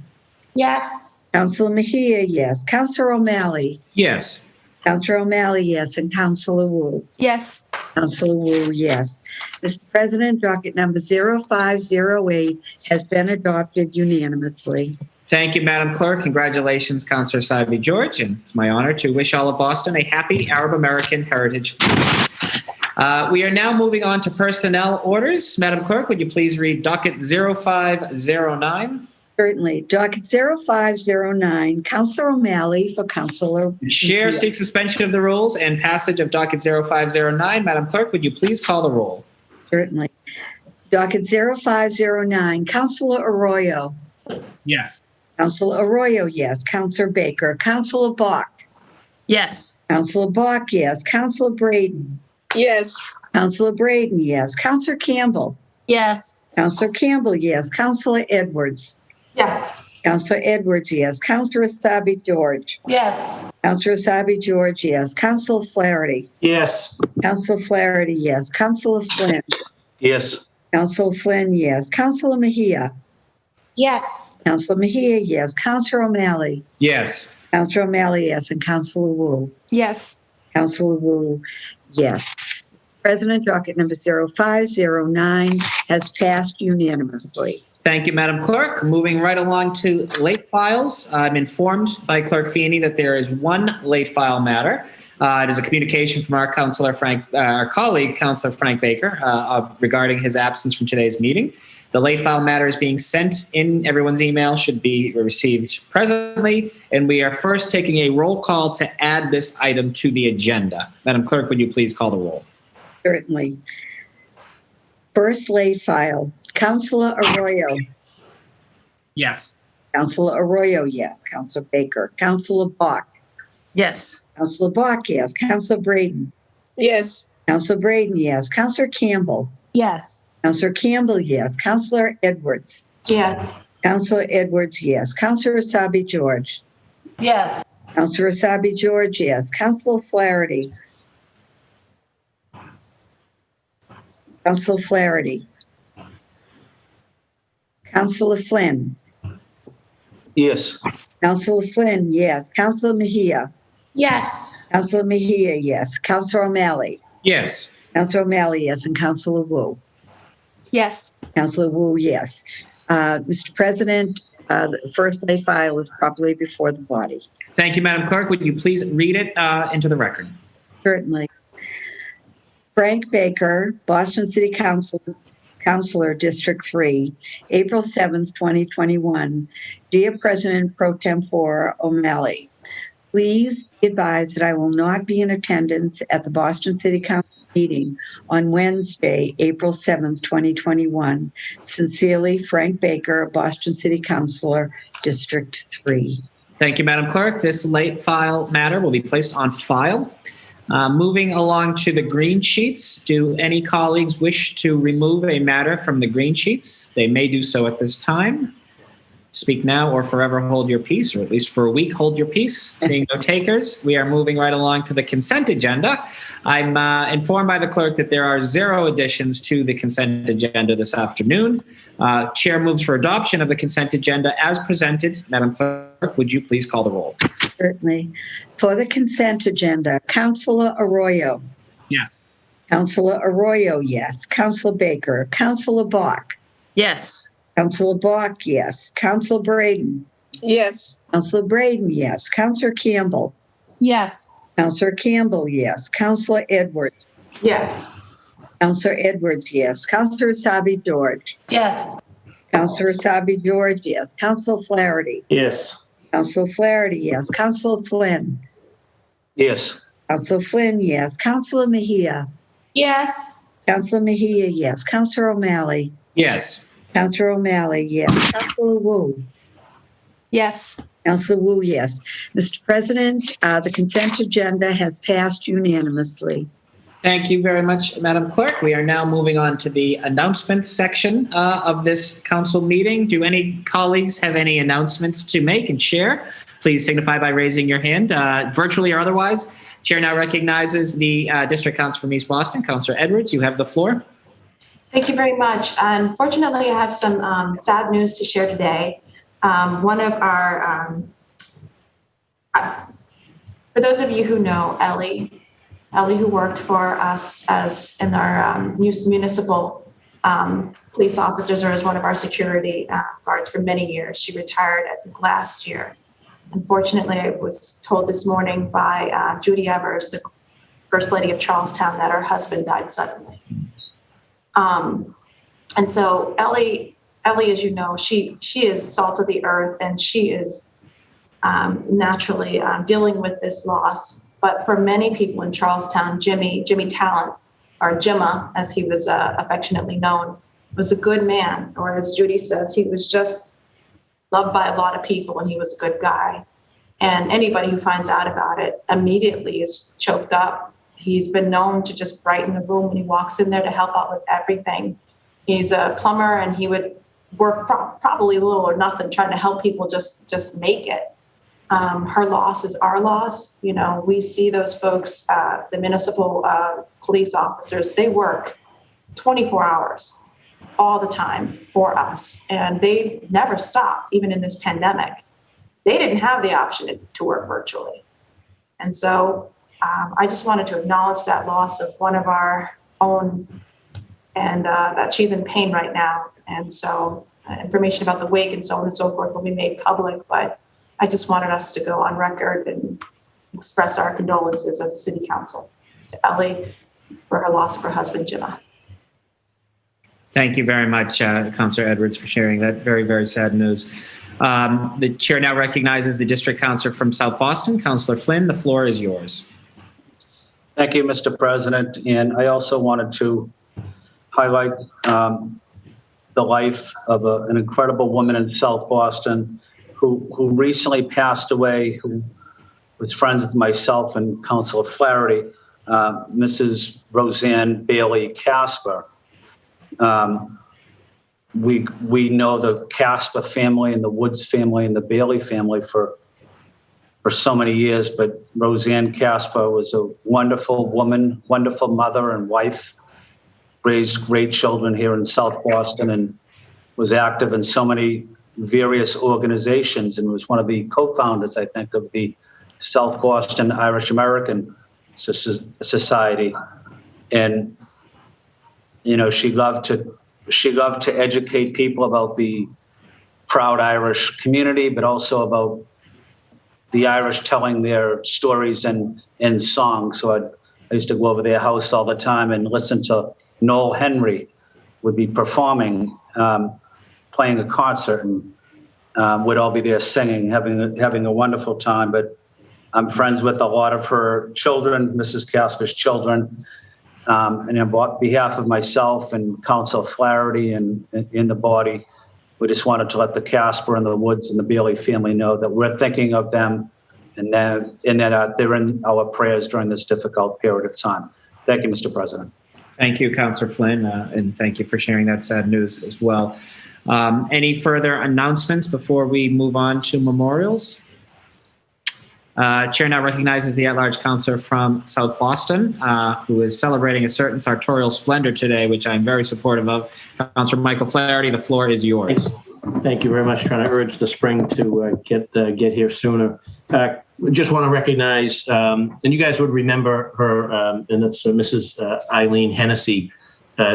Yes. Councilor Mejia, yes. Councilor O'Malley. Yes. Councilor O'Malley, yes. And Councilor Wu. Yes. Councilor Wu, yes. Mr. President, docket number 0508 has been adopted unanimously. Thank you, Madam Clerk. Congratulations, Councilor Sabi George. And it's my honor to wish all of Boston a happy Arab American Heritage Month. We are now moving on to personnel orders. Madam Clerk, would you please read docket 0509? Certainly. Docket 0509, Councilor O'Malley for Councilor. The chair seeks suspension of the rules and passage of docket 0509. Madam Clerk, would you please call the roll? Certainly. Docket 0509, Councilor Arroyo. Yes. Councilor Arroyo, yes. Councilor Baker. Councilor Bach. Yes. Councilor Bach, yes. Councilor Braden. Yes. Councilor Braden, yes. Councilor Campbell. Yes. Councilor Campbell, yes. Councilor Edwards. Yes. Councilor Edwards, yes. Councilor Asaibi George. Yes. Councilor Asaibi George, yes. Councilor Flaherty. Yes. Councilor Flaherty, yes. Councilor Flynn. Yes. Councilor Flynn, yes. Councilor Mejia. Yes. Councilor Mejia, yes. Councilor O'Malley. Yes. Councilor O'Malley, yes. And Councilor Wu. Yes. Councilor Wu, yes. President, docket number 0509 has passed unanimously. Thank you, Madam Clerk. Moving right along to late files. I'm informed by Clerk Feeney that there is one late file matter. It is a communication from our our colleague, Councilor Frank Baker, regarding his absence from today's meeting. The late file matter is being sent in everyone's email, should be received presently, and we are first taking a roll call to add this item to the agenda. Madam Clerk, would you please call the roll? Certainly. First late file, Councilor Arroyo. Yes. Councilor Arroyo, yes. Councilor Baker. Councilor Bach. Yes. Councilor Bach, yes. Councilor Braden. Yes. Councilor Braden, yes. Councilor Campbell. Yes. Councilor Campbell, yes. Councilor Edwards. Yes. Councilor Edwards, yes. Councilor Asaibi George. Yes. Councilor Asaibi George, yes. Councilor Flaherty. Councilor Flaherty. Councilor Flynn. Yes. Councilor Flynn, yes. Councilor Mejia. Yes. Councilor Mejia, yes. Councilor O'Malley. Yes. Councilor O'Malley, yes. And Councilor Wu. Yes. Councilor Wu, yes. Mr. President, the first lay file is properly before the body. Thank you, Madam Clerk. Would you please read it into the record? Certainly. Frank Baker, Boston City Councilor, District 3, April 7th, 2021. Dear President Pro Tempore O'Malley, please be advised that I will not be in attendance at the Boston City Council meeting on Wednesday, April 7th, 2021. Sincerely, Frank Baker, Boston City Councilor, District 3. Thank you, Madam Clerk. This late file matter will be placed on file. Moving along to the green sheets, do any colleagues wish to remove a matter from the green sheets? They may do so at this time. Speak now or forever hold your peace, or at least for a week hold your peace. Seeing no takers, we are moving right along to the consent agenda. I'm informed by the clerk that there are 0 additions to the consent agenda this afternoon. Chair moves for adoption of the consent agenda as presented. Madam Clerk, would you please call the roll? Certainly. For the consent agenda, Councilor Arroyo. Yes. Councilor Arroyo, yes. Councilor Baker. Councilor Bach. Yes. Councilor Bach, yes. Councilor Braden. Yes. Councilor Braden, yes. Councilor Campbell. Yes. Councilor Campbell, yes. Councilor Edwards. Yes. Councilor Edwards, yes. Councilor Asabi George. Yes. Councilor Asabi George, yes. Councilor Flaherty. Yes. Councilor Flaherty, yes. Councilor Flynn. Yes. Councilor Flynn, yes. Councilor Mejia. Yes. Councilor Mejia, yes. Councilor O'Malley. Yes. Councilor O'Malley, yes. Councilor Wu. Yes. Councilor Wu, yes. Mr. President, the consent agenda has passed unanimously. Thank you very much, Madam Clerk. We are now moving on to the announcements section of this council meeting. Do any colleagues have any announcements to make and share? Please signify by raising your hand, virtually or otherwise. Chair now recognizes the District Council from East Boston. Councilor Edwards, you have the floor. Thank you very much. Unfortunately, I have some sad news to share today. One of our, for those of you who know Ellie, who worked for us as in our municipal police officers or as one of our security guards for many years. She retired, I think, last year. Unfortunately, I was told this morning by Judy Evers, the First Lady of Charlestown, that her husband died suddenly. And so Ellie, as you know, she is salt of the earth, and she is naturally dealing with this loss. But for many people in Charlestown, Jimmy Talent, or Jimma, as he was affectionately known, was a good man, or as Judy says, he was just loved by a lot of people, and he was a good guy. And anybody who finds out about it immediately is choked up. He's been known to just brighten the room when he walks in there to help out with everything. He's a plumber, and he would work probably little or nothing trying to help people just make it. Her loss is our loss. You know, we see those folks, the municipal police officers, they work 24 hours all the time for us, and they never stop, even in this pandemic. They didn't have the option to work virtually. And so I just wanted to acknowledge that loss of one of our own, and that she's in pain right now. And so information about the wake and so on and so forth will be made public, but I just wanted us to go on record and express our condolences as a city council to Ellie for her loss of her husband, Jimma. Thank you very much, Councilor Edwards, for sharing that very, very sad news. The chair now recognizes the District Councilor from South Boston, Councilor Flynn. The floor is yours. Thank you, Mr. President. And I also wanted to highlight the life of an incredible woman in South Boston who recently passed away, who was friends with myself and Councilor Flaherty, Mrs. Roseanne Bailey Casper. We know the Casper family and the Woods family and the Bailey family for so many years, but Roseanne Casper was a wonderful woman, wonderful mother and wife, raised great children here in South Boston, and was active in so many various organizations, and was one of the co-founders, I think, of the South Boston Irish American Society. And, you know, she loved to educate people about the proud Irish community, but also about the Irish telling their stories in song. So I used to go over their house all the time and listen to Noel Henry would be performing, playing a concert, and would all be there singing, having a wonderful time. But I'm friends with a lot of her children, Mrs. Casper's children. And on behalf of myself and Council Flaherty and in the body, we just wanted to let the Casper and the Woods and the Bailey family know that we're thinking of them and that they're in our prayers during this difficult period of time. Thank you, Mr. President. Thank you, Councillor Flynn, and thank you for sharing that sad news as well. Any further announcements before we move on to memorials? Chair now recognizes the at-large councillor from South Boston, who is celebrating a certain sartorial splendor today, which I'm very supportive of. Councillor Michael Flaherty, the floor is yours. Thank you very much. Trying to urge the spring to get here sooner. Just want to recognize, and you guys would remember her, and that's Mrs. Eileen Hennessy.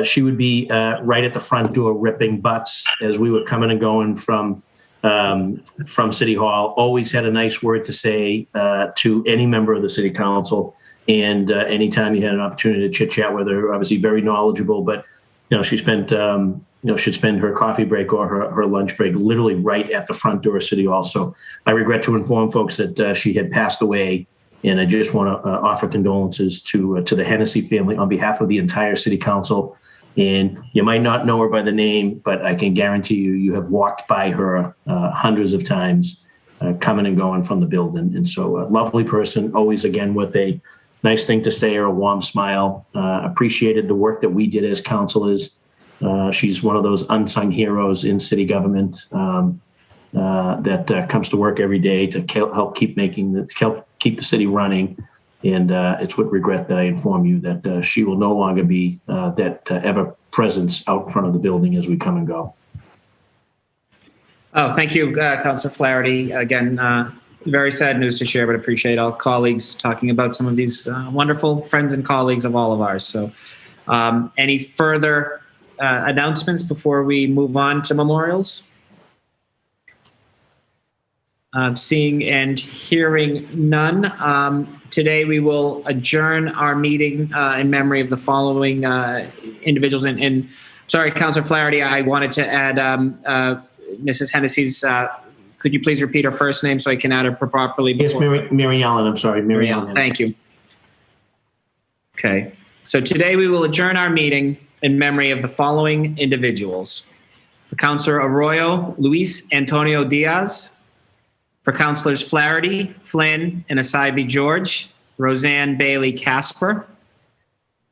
She would be right at the front door ripping butts as we were coming and going from City Hall. Always had a nice word to say to any member of the City Council, and anytime you had an opportunity to chit chat with her, obviously very knowledgeable. But she spent she'd spend her coffee break or her lunch break literally right at the front door of City Hall. So I regret to inform folks that she had passed away, and I just want to offer condolences to the Hennessy family on behalf of the entire City Council. And you might not know her by the name, but I can guarantee you have walked by her hundreds of times coming and going from the building. And so a lovely person, always again with a nice thing to say or a warm smile. Appreciated the work that we did as councilors. She's one of those unsung heroes in city government that comes to work every day to help keep the city running. And it's with regret that I inform you that she will no longer be that ever presence out front of the building as we come and go. Oh, thank you, Councillor Flaherty. Again, very sad news to share, but appreciate all colleagues talking about some of these wonderful friends and colleagues of all of ours. So any further announcements before we move on to memorials? Seeing and hearing none. Today we will adjourn our meeting in memory of the following individuals. And sorry, Councillor Flaherty, I wanted to add Mrs. Hennessy's, could you please repeat her first name so I can add her properly? Yes, Mary Ellen, I'm sorry. Mary Ellen. Thank you. Okay, so today we will adjourn our meeting in memory of the following individuals. For Councillor Arroyo, Luis Antonio Diaz. For Councillors Flaherty, Flynn, and Asaibi George, Roseanne Bailey Casper.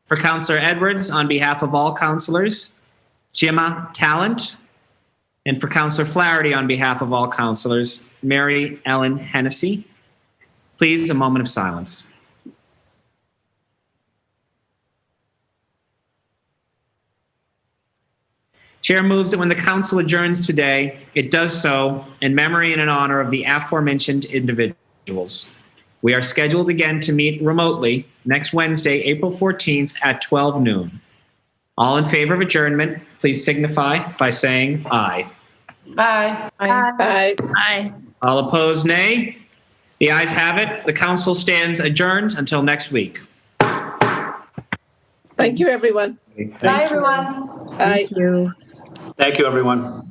For Councillor Edwards, on behalf of all councillors, Jimma Talent. And for Councillor Flaherty, on behalf of all councillors, Mary Ellen Hennessy. Please, a moment of silence. Chair moves that when the council adjourns today, it does so in memory and in honor of the aforementioned individuals. We are scheduled again to meet remotely next Wednesday, April 14th at 12 noon. All in favor of adjournment, please signify by saying aye. Aye. Aye. Aye. All opposed, nay. The ayes have it. The council stands adjourned until next week. Thank you, everyone. Bye, everyone. Aye. Thank you. Thank you, everyone.